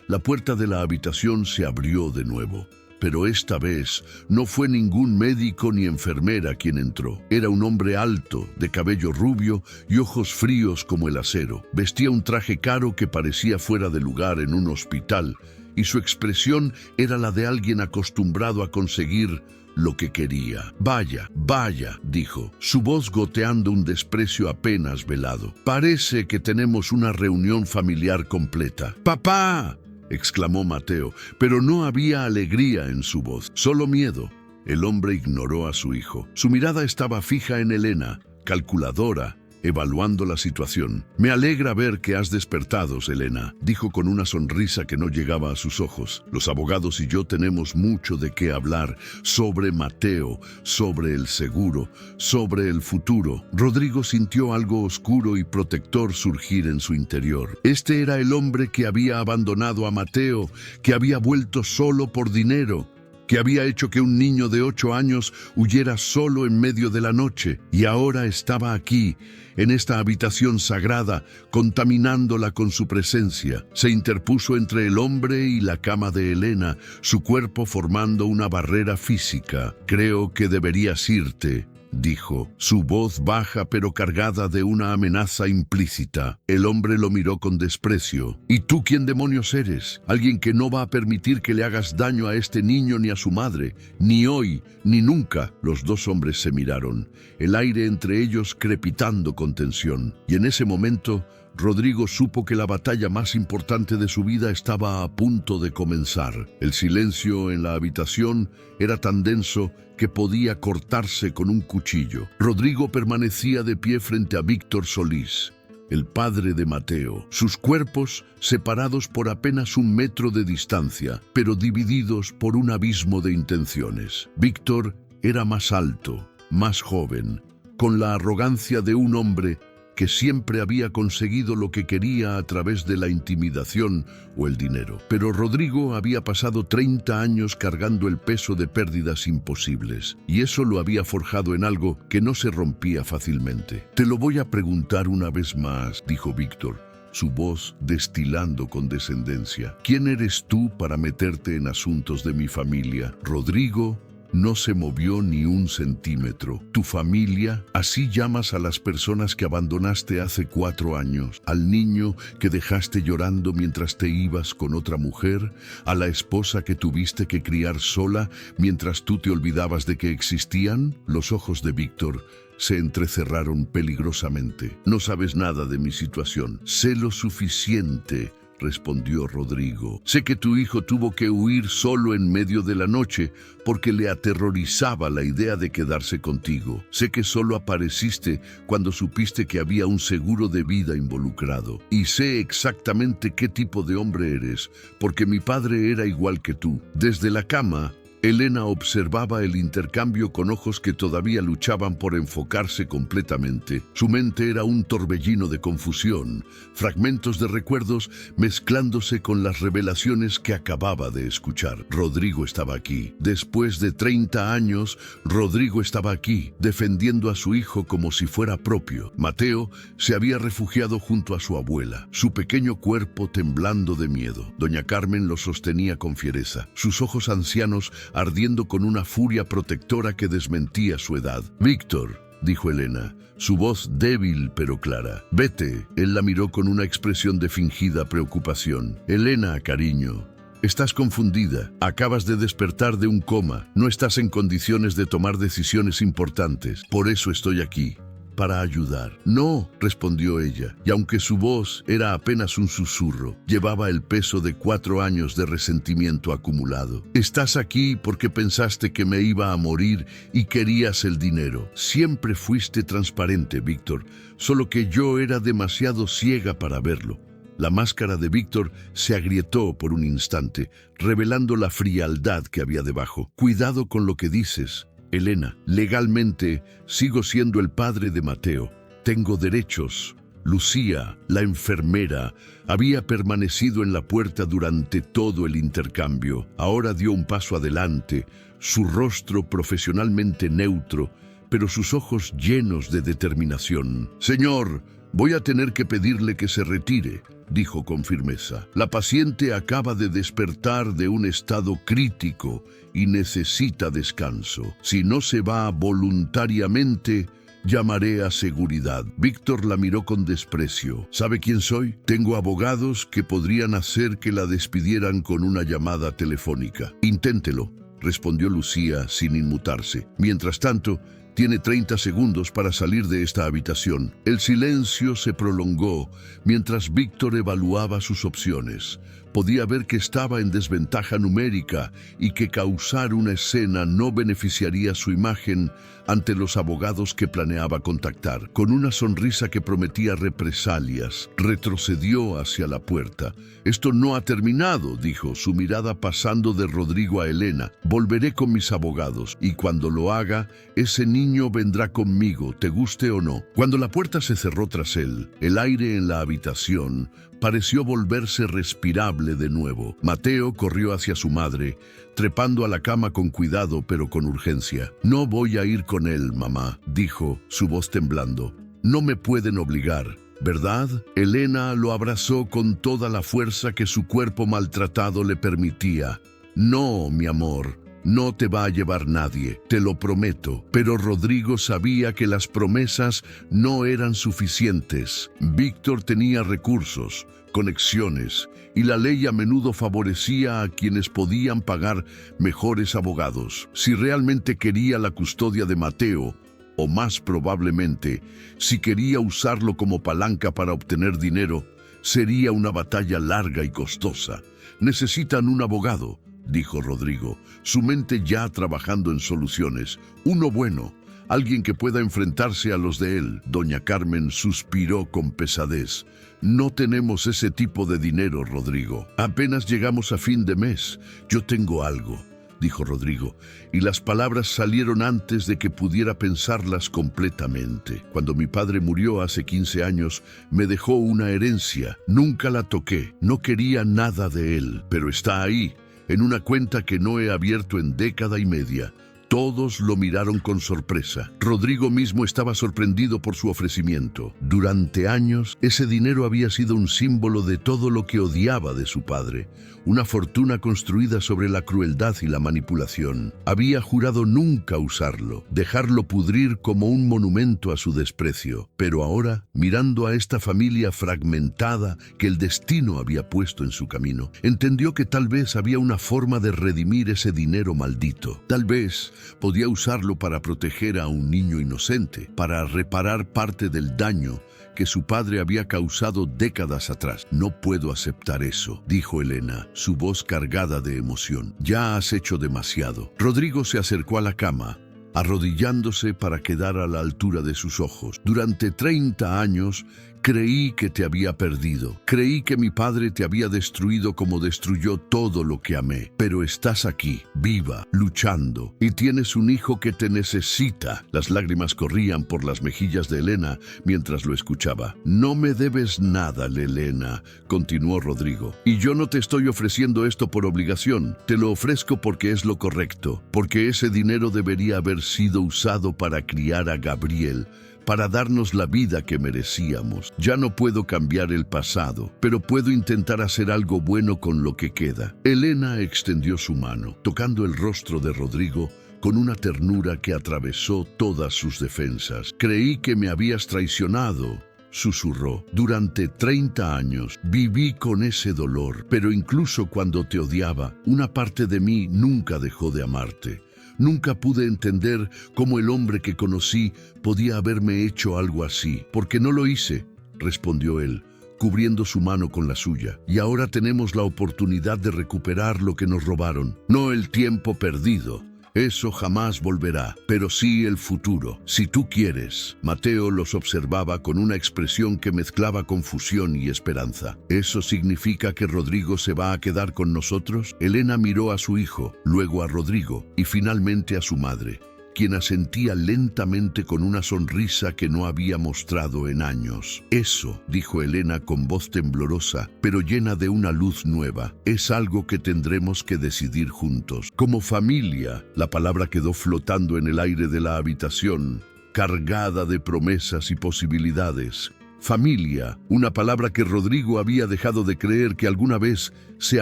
la puerta de la habitación se abrió de nuevo. Pero esta vez no fue ningún médico ni enfermera quien entró. Era un hombre alto, de cabello rubio y ojos fríos como el acero. Vestía un traje caro que parecía fuera de lugar en un hospital, y su expresión era la de alguien acostumbrado a conseguir lo que quería. «Vaya, vaya», dijo, su voz goteando un desprecio apenas velado. «Parece que tenemos una reunión familiar completa». «¡Papá!», exclamó Mateo, pero no había alegría en su voz, solo miedo. El hombre ignoró a su hijo. Su mirada estaba fija en Elena, calculadora, evaluando la situación. «Me alegra ver que has despertado, Elena», dijo con una sonrisa que no llegaba a sus ojos. «Los abogados y yo tenemos mucho de qué hablar sobre Mateo, sobre el seguro, sobre el futuro». Rodrigo sintió algo oscuro y protector surgir en su interior. Este era el hombre que había abandonado a Mateo, que había vuelto solo por dinero, que había hecho que un niño de 8 años huyera solo en medio de la noche, y ahora estaba aquí, en esta habitación sagrada, contaminándola con su presencia. Se interpuso entre el hombre y la cama de Elena, su cuerpo formando una barrera física. «Creo que deberías irte», dijo, su voz baja pero cargada de una amenaza implícita. El hombre lo miró con desprecio. ¿Y tú quién demonios eres? Alguien que no va a permitir que le hagas daño a este niño ni a su madre, ni hoy, ni nunca. Los dos hombres se miraron, el aire entre ellos crepitando con tensión. Y en ese momento, Rodrigo supo que la batalla más importante de su vida estaba a punto de comenzar. El silencio en la habitación era tan denso que podía cortarse con un cuchillo. Rodrigo permanecía de pie frente a Víctor Solís, el padre de Mateo, sus cuerpos separados por apenas 1 metro de distancia, pero divididos por un abismo de intenciones. Víctor era más alto, más joven, con la arrogancia de un hombre que siempre había conseguido lo que quería a través de la intimidación o el dinero. Pero Rodrigo había pasado 30 años cargando el peso de pérdidas imposibles, y eso lo había forjado en algo que no se rompía fácilmente. Te lo voy a preguntar una vez más, dijo Víctor, su voz destilando condescendencia. ¿Quién eres tú para meterte en asuntos de mi familia? Rodrigo no se movió ni 1 centímetro. ¿Tu familia? ¿Así llamas a las personas que abandonaste hace 4 años? ¿Al niño que dejaste llorando mientras te ibas con otra mujer? ¿A la esposa que tuviste que criar sola mientras tú te olvidabas de que existían? Los ojos de Víctor se entrecerraron peligrosamente. No sabes nada de mi situación. Sé lo suficiente, respondió Rodrigo. Sé que tu hijo tuvo que huir solo en medio de la noche porque le aterrorizaba la idea de quedarse contigo. Sé que solo apareciste cuando supiste que había un seguro de vida involucrado. Y sé exactamente qué tipo de hombre eres, porque mi padre era igual que tú. Desde la cama, Elena observaba el intercambio con ojos que todavía luchaban por enfocarse completamente. Su mente era un torbellino de confusión, fragmentos de recuerdos mezclándose con las revelaciones que acababa de escuchar. Rodrigo estaba aquí. Después de 30 años, Rodrigo estaba aquí, defendiendo a su hijo como si fuera propio. Mateo se había refugiado junto a su abuela, su pequeño cuerpo temblando de miedo. Doña Carmen lo sostenía con fiereza, sus ojos ancianos ardiendo con una furia protectora que desmentía su edad. Víctor, dijo Elena, su voz débil pero clara. Vete. Él la miró con una expresión de fingida preocupación. Elena, cariño, estás confundida. Acabas de despertar de un coma. No estás en condiciones de tomar decisiones importantes. Por eso estoy aquí, para ayudar. No, respondió ella, y aunque su voz era apenas un susurro, llevaba el peso de 4 años de resentimiento acumulado. Estás aquí porque pensaste que me iba a morir y querías el dinero. Siempre fuiste transparente, Víctor, solo que yo era demasiado ciega para verlo. La máscara de Víctor se agrietó por un instante, revelando la frialdad que había debajo. Cuidado con lo que dices, Elena. Legalmente, sigo siendo el padre de Mateo. Tengo derechos. Lucía, la enfermera, había permanecido en la puerta durante todo el intercambio. Ahora dio un paso adelante, su rostro profesionalmente neutro, pero sus ojos llenos de determinación. Señor, voy a tener que pedirle que se retire, dijo con firmeza. La paciente acaba de despertar de un estado crítico y necesita descanso. Si no se va voluntariamente, llamaré a seguridad. Víctor la miró con desprecio. ¿Sabe quién soy? Tengo abogados que podrían hacer que la despidieran con una llamada telefónica. Inténtelo, respondió Lucía sin inmutarse. Mientras tanto, tiene 30 segundos para salir de esta habitación. El silencio se prolongó mientras Víctor evaluaba sus opciones. Podía ver que estaba en desventaja numérica y que causar una escena no beneficiaría su imagen ante los abogados que planeaba contactar. Con una sonrisa que prometía represalias, retrocedió hacia la puerta. Esto no ha terminado, dijo, su mirada pasando de Rodrigo a Elena. Volveré con mis abogados y cuando lo haga, ese niño vendrá conmigo, te guste o no. Cuando la puerta se cerró tras él, el aire en la habitación pareció volverse respirable de nuevo. Mateo corrió hacia su madre, trepando a la cama con cuidado pero con urgencia. No voy a ir con él, mamá, dijo, su voz temblando. No me pueden obligar, ¿verdad? Elena lo abrazó con toda la fuerza que su cuerpo maltratado le permitía. No, mi amor, No te va a llevar nadie, te lo prometo. Pero Rodrigo sabía que las promesas no eran suficientes. Víctor tenía recursos, conexiones, y la ley a menudo favorecía a quienes podían pagar mejores abogados. Si realmente quería la custodia de Mateo, o más probablemente, si quería usarlo como palanca para obtener dinero, sería una batalla larga y costosa. Necesitan un abogado, dijo Rodrigo, su mente ya trabajando en soluciones. Uno bueno, alguien que pueda enfrentarse a los de él. Doña Carmen suspiró con pesadez. No tenemos ese tipo de dinero, Rodrigo. Apenas llegamos a fin de mes. Yo tengo algo, dijo Rodrigo, y las palabras salieron antes de que pudiera pensarlas completamente. Cuando mi padre murió hace 15 años, me dejó una herencia. Nunca la toqué, no quería nada de él, pero está ahí, en una cuenta que no he abierto en década y media. Todos lo miraron con sorpresa. Rodrigo mismo estaba sorprendido por su ofrecimiento. Durante años, ese dinero había sido un símbolo de todo lo que odiaba de su padre. Una fortuna construida sobre la crueldad y la manipulación. Había jurado nunca usarlo, dejarlo pudrir como un monumento a su desprecio. Pero ahora, mirando a esta familia fragmentada que el destino había puesto en su camino, entendió que tal vez había una forma de redimir ese dinero maldito. Tal vez podía usarlo para proteger a un niño inocente, para reparar parte del daño que su padre había causado décadas atrás. No puedo aceptar eso, dijo Elena, su voz cargada de emoción. Ya has hecho demasiado. Rodrigo se acercó a la cama, arrodillándose para quedar a la altura de sus ojos. Durante 30 años creí que te había perdido. Creí que mi padre te había destruido como destruyó todo lo que amé. Pero estás aquí, viva, luchando, y tienes un hijo que te necesita. Las lágrimas corrían por las mejillas de Elena mientras lo escuchaba. No me debes nada, Elena, continuó Rodrigo. Y yo no te estoy ofreciendo esto por obligación. Te lo ofrezco porque es lo correcto, porque ese dinero debería haber sido usado para criar a Gabriel, para darnos la vida que merecíamos. Ya no puedo cambiar el pasado, pero puedo intentar hacer algo bueno con lo que queda. Elena extendió su mano, tocando el rostro de Rodrigo con una ternura que atravesó todas sus defensas. Creí que me habías traicionado, susurró. Durante 30 años viví con ese dolor, pero incluso cuando te odiaba, una parte de mí nunca dejó de amarte. Nunca pude entender cómo el hombre que conocí podía haberme hecho algo así. Porque no lo hice, respondió él, cubriendo su mano con la suya. Y ahora tenemos la oportunidad de recuperar lo que nos robaron. No el tiempo perdido. Eso jamás volverá, pero sí el futuro, si tú quieres. Mateo los observaba con una expresión que mezclaba confusión y esperanza. ¿Eso significa que Rodrigo se va a quedar con nosotros? Elena miró a su hijo, luego a Rodrigo y finalmente a su madre, quien asentía lentamente con una sonrisa que no había mostrado en años. Eso, dijo Elena con voz temblorosa, pero llena de una luz nueva, es algo que tendremos que decidir juntos. Como familia, la palabra quedó flotando en el aire de la habitación, cargada de promesas y posibilidades. Familia, una palabra que Rodrigo había dejado de creer que alguna vez se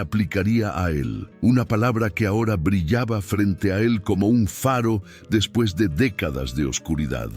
aplicaría a él. Una palabra que ahora brillaba frente a él como un faro después de décadas de oscuridad.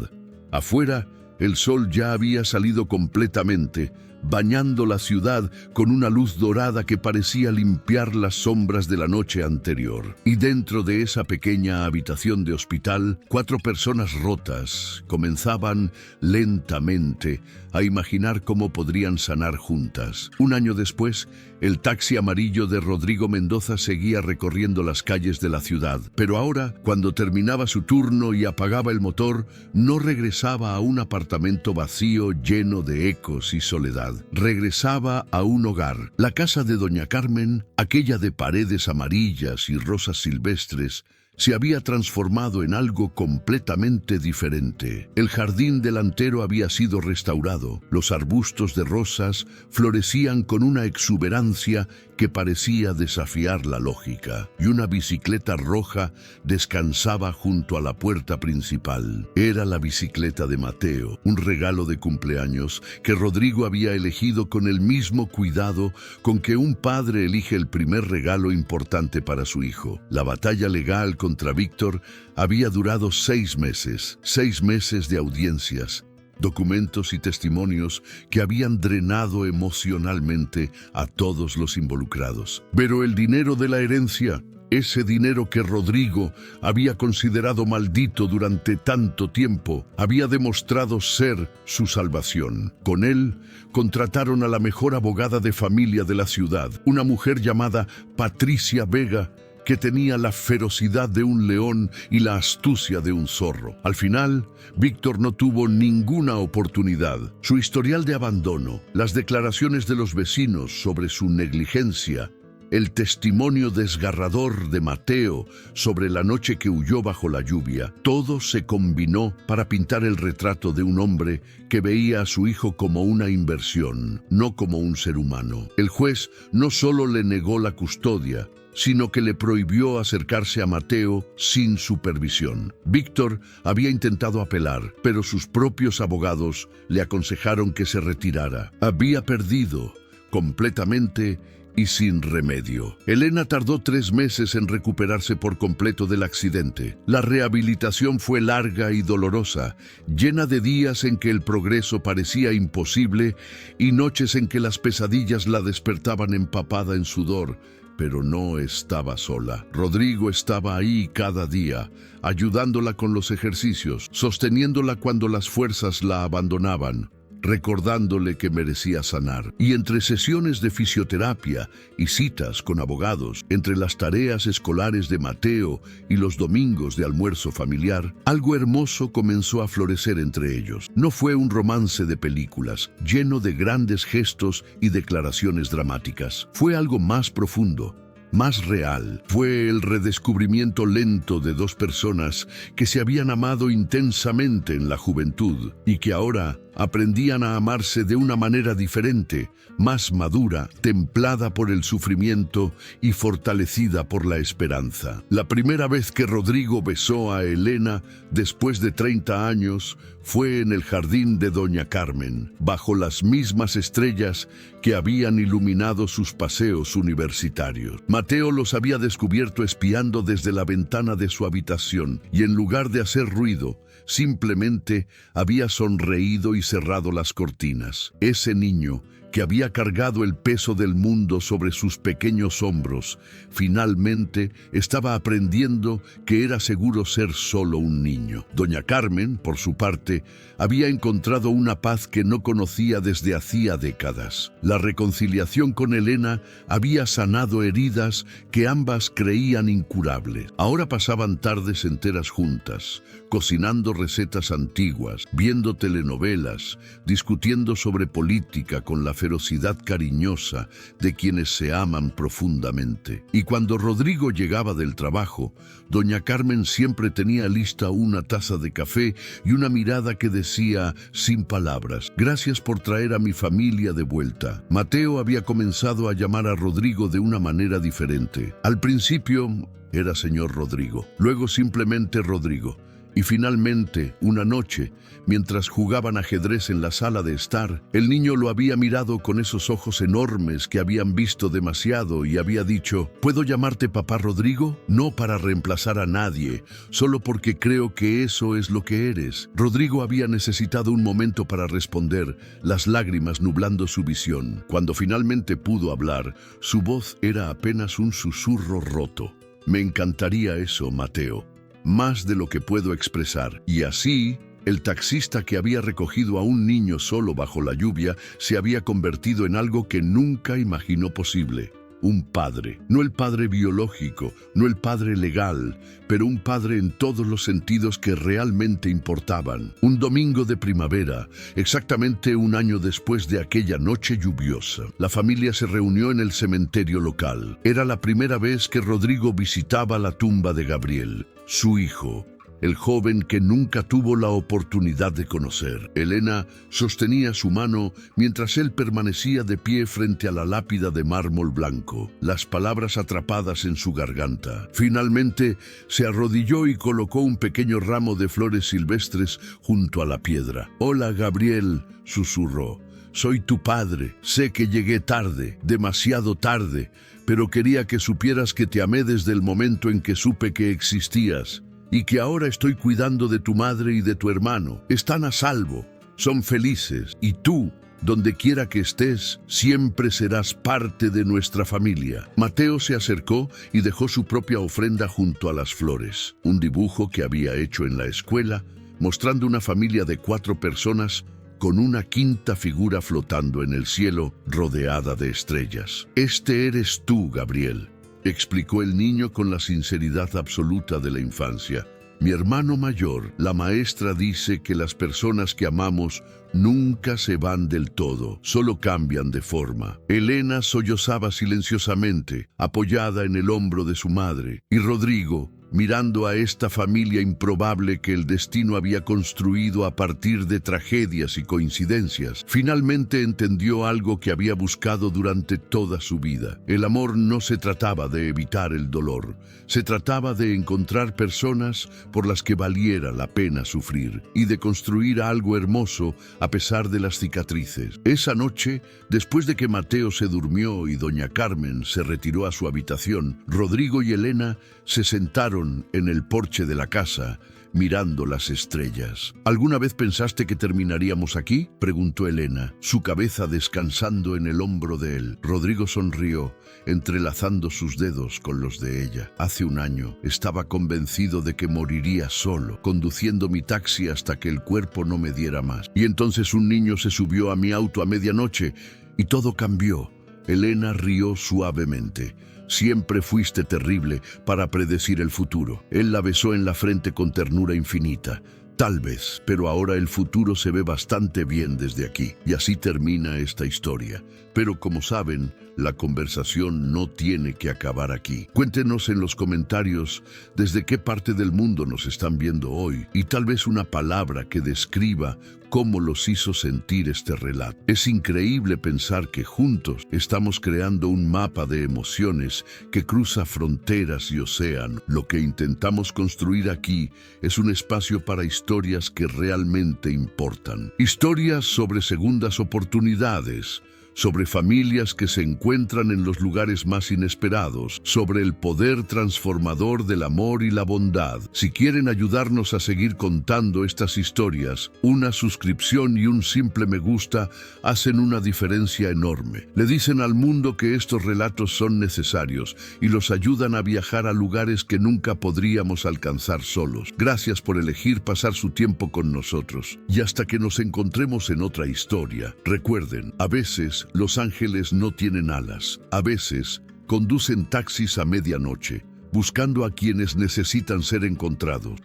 Afuera, el sol ya había salido completamente, bañando la ciudad con una luz dorada que parecía limpiar las sombras de la noche anterior. Y dentro de esa pequeña habitación de hospital, 4 personas rotas comenzaban lentamente a imaginar cómo podrían sanar juntas. Un año después, el taxi amarillo de Rodrigo Mendoza seguía recorriendo las calles de la ciudad, pero ahora, cuando terminaba su turno y apagaba el motor, no regresaba a un apartamento vacío lleno de ecos y soledad. Regresaba a un hogar, la casa de Doña Carmen, aquella de paredes amarillas y rosas silvestres, se había transformado en algo completamente diferente. El jardín delantero había sido restaurado. Los arbustos de rosas florecían con una exuberancia que parecía desafiar la lógica, y una bicicleta roja descansaba junto a la puerta principal. Era la bicicleta de Mateo, un regalo de cumpleaños que Rodrigo había elegido con el mismo cuidado con que un padre elige el primer regalo importante para su hijo. La batalla legal contra Víctor había durado 6 meses, 6 meses de audiencias, documentos y testimonios que habían drenado emocionalmente a todos los involucrados. Pero el dinero de la herencia, ese dinero que Rodrigo había considerado maldito durante tanto tiempo, había demostrado ser su salvación. Con él, contrataron a la mejor abogada de familia de la ciudad, una mujer llamada Patricia Vega, que tenía la ferocidad de un león y la astucia de un zorro. Al final, Víctor no tuvo ninguna oportunidad. Su historial de abandono, las declaraciones de los vecinos sobre su negligencia, el testimonio desgarrador de Mateo sobre la noche que huyó bajo la lluvia, todo se combinó para pintar el retrato de un hombre que veía a su hijo como una inversión, no como un ser humano. El juez no solo le negó la custodia, sino que le prohibió acercarse a Mateo sin supervisión. Víctor había intentado apelar, pero sus propios abogados le aconsejaron que se retirara. Había perdido completamente y sin remedio. Elena tardó 3 meses en recuperarse por completo del accidente. La rehabilitación fue larga y dolorosa, llena de días en que el progreso parecía imposible y noches en que las pesadillas la despertaban empapada en sudor. Pero no estaba sola. Rodrigo estaba ahí cada día, ayudándola con los ejercicios, sosteniéndola cuando las fuerzas la abandonaban, recordándole que merecía sanar. Y entre sesiones de fisioterapia y citas con abogados, entre las tareas escolares de Mateo y los domingos de almuerzo familiar, algo hermoso comenzó a florecer entre ellos. No fue un romance de películas, lleno de grandes gestos y declaraciones dramáticas. Fue algo más profundo, más real. Fue el redescubrimiento lento de 2 personas que se habían amado intensamente en la juventud y que ahora aprendían a amarse de una manera diferente, más madura, templada por el sufrimiento y fortalecida por la esperanza. La primera vez que Rodrigo besó a Elena después de 30 años fue en el jardín de Doña Carmen, bajo las mismas estrellas que habían iluminado sus paseos universitarios. Mateo los había descubierto espiando desde la ventana de su habitación y en lugar de hacer ruido, simplemente había sonreído y cerrado las cortinas. Ese niño, que había cargado el peso del mundo sobre sus pequeños hombros, finalmente estaba aprendiendo que era seguro ser solo un niño. Doña Carmen, por su parte, había encontrado una paz que no conocía desde hacía décadas. La reconciliación con Elena había sanado heridas que ambas creían incurables. Ahora pasaban tardes enteras juntas, cocinando recetas antiguas, viendo telenovelas, discutiendo sobre política con la ferocidad cariñosa de quienes se aman profundamente. Y cuando Rodrigo llegaba del trabajo, Doña Carmen siempre tenía lista una taza de café y una mirada que decía, sin palabras: gracias por traer a mi familia de vuelta. Mateo había comenzado a llamar a Rodrigo de una manera diferente. Al principio era señor Rodrigo, luego simplemente Rodrigo. Y finalmente, una noche, mientras jugaban ajedrez en la sala de estar, el niño lo había mirado con esos ojos enormes que habían visto demasiado y había dicho: ¿puedo llamarte papá Rodrigo? No para reemplazar a nadie, solo porque creo que eso es lo que eres. Rodrigo había necesitado un momento para responder, las lágrimas nublando su visión. Cuando finalmente pudo hablar, su voz era apenas un susurro roto. Me encantaría eso, Mateo. Más de lo que puedo expresar. Y así, el taxista que había recogido a un niño solo bajo la lluvia se había convertido en algo que nunca imaginó posible. un padre. No el padre biológico, no el padre legal, pero un padre en todos los sentidos que realmente importaban. Un domingo de primavera, exactamente un año después de aquella noche lluviosa, la familia se reunió en el cementerio local. Era la primera vez que Rodrigo visitaba la tumba de Gabriel, su hijo, el joven que nunca tuvo la oportunidad de conocer. Elena sostenía su mano mientras él permanecía de pie frente a la lápida de mármol blanco, las palabras atrapadas en su garganta. Finalmente se arrodilló y colocó un pequeño ramo de flores silvestres junto a la piedra. «Hola, Gabriel», susurró. «Soy tu padre. Sé que llegué tarde, demasiado tarde, pero quería que supieras que te amé desde el momento en que supe que existías. Y que ahora estoy cuidando de tu madre y de tu hermano. Están a salvo, son felices, y tú, donde quiera que estés, siempre serás parte de nuestra familia». Mateo se acercó y dejó su propia ofrenda junto a las flores, un dibujo que había hecho en la escuela, mostrando una familia de 4 personas con una quinta figura flotando en el cielo, rodeada de estrellas. «Este eres tú, Gabriel», explicó el niño con la sinceridad absoluta de la infancia. «Mi hermano mayor». La maestra dice que las personas que amamos nunca se van del todo, solo cambian de forma. Elena sollozaba silenciosamente, apoyada en el hombro de su madre, y Rodrigo, mirando a esta familia improbable que el destino había construido a partir de tragedias y coincidencias, finalmente entendió algo que había buscado durante toda su vida. El amor no se trataba de evitar el dolor, se trataba de encontrar personas por las que valiera la pena sufrir y de construir algo hermoso a pesar de las cicatrices. Esa noche, después de que Mateo se durmió y doña Carmen se retiró a su habitación, Rodrigo y Elena se sentaron en el porche de la casa, mirando las estrellas. «¿Alguna vez pensaste que terminaríamos aquí?», preguntó Elena, su cabeza descansando en el hombro de él. Rodrigo sonrió, entrelazando sus dedos con los de ella. «Hace un año estaba convencido de que moriría solo, conduciendo mi taxi hasta que el cuerpo no me diera más. Y entonces un niño se subió a mi auto a medianoche y todo cambió». Elena rió suavemente. «Siempre fuiste terrible para predecir el futuro». Él la besó en la frente con ternura infinita. «Tal vez, pero ahora el futuro se ve bastante bien desde aquí». Y así termina esta historia. Pero como saben, la conversación no tiene que acabar aquí. Cuéntenos en los comentarios desde qué parte del mundo nos están viendo hoy y tal vez una palabra que describa cómo los hizo sentir este relato. Es increíble pensar que juntos estamos creando un mapa de emociones que cruza fronteras y océanos. Lo que intentamos construir aquí es un espacio para historias que realmente importan. Historias sobre segundas oportunidades, sobre familias que se encuentran en los lugares más inesperados, sobre el poder transformador del amor y la bondad. Si quieren ayudarnos a seguir contando estas historias, una suscripción y un simple me gusta hacen una diferencia enorme. Le dicen al mundo que estos relatos son necesarios y los ayudan a viajar a lugares que nunca podríamos alcanzar solos. Gracias por elegir pasar su tiempo con nosotros. Y hasta que nos encontremos en otra historia, recuerden, a veces los ángeles no tienen alas. A veces conducen taxis a medianoche, buscando a quienes necesitan ser encontrados.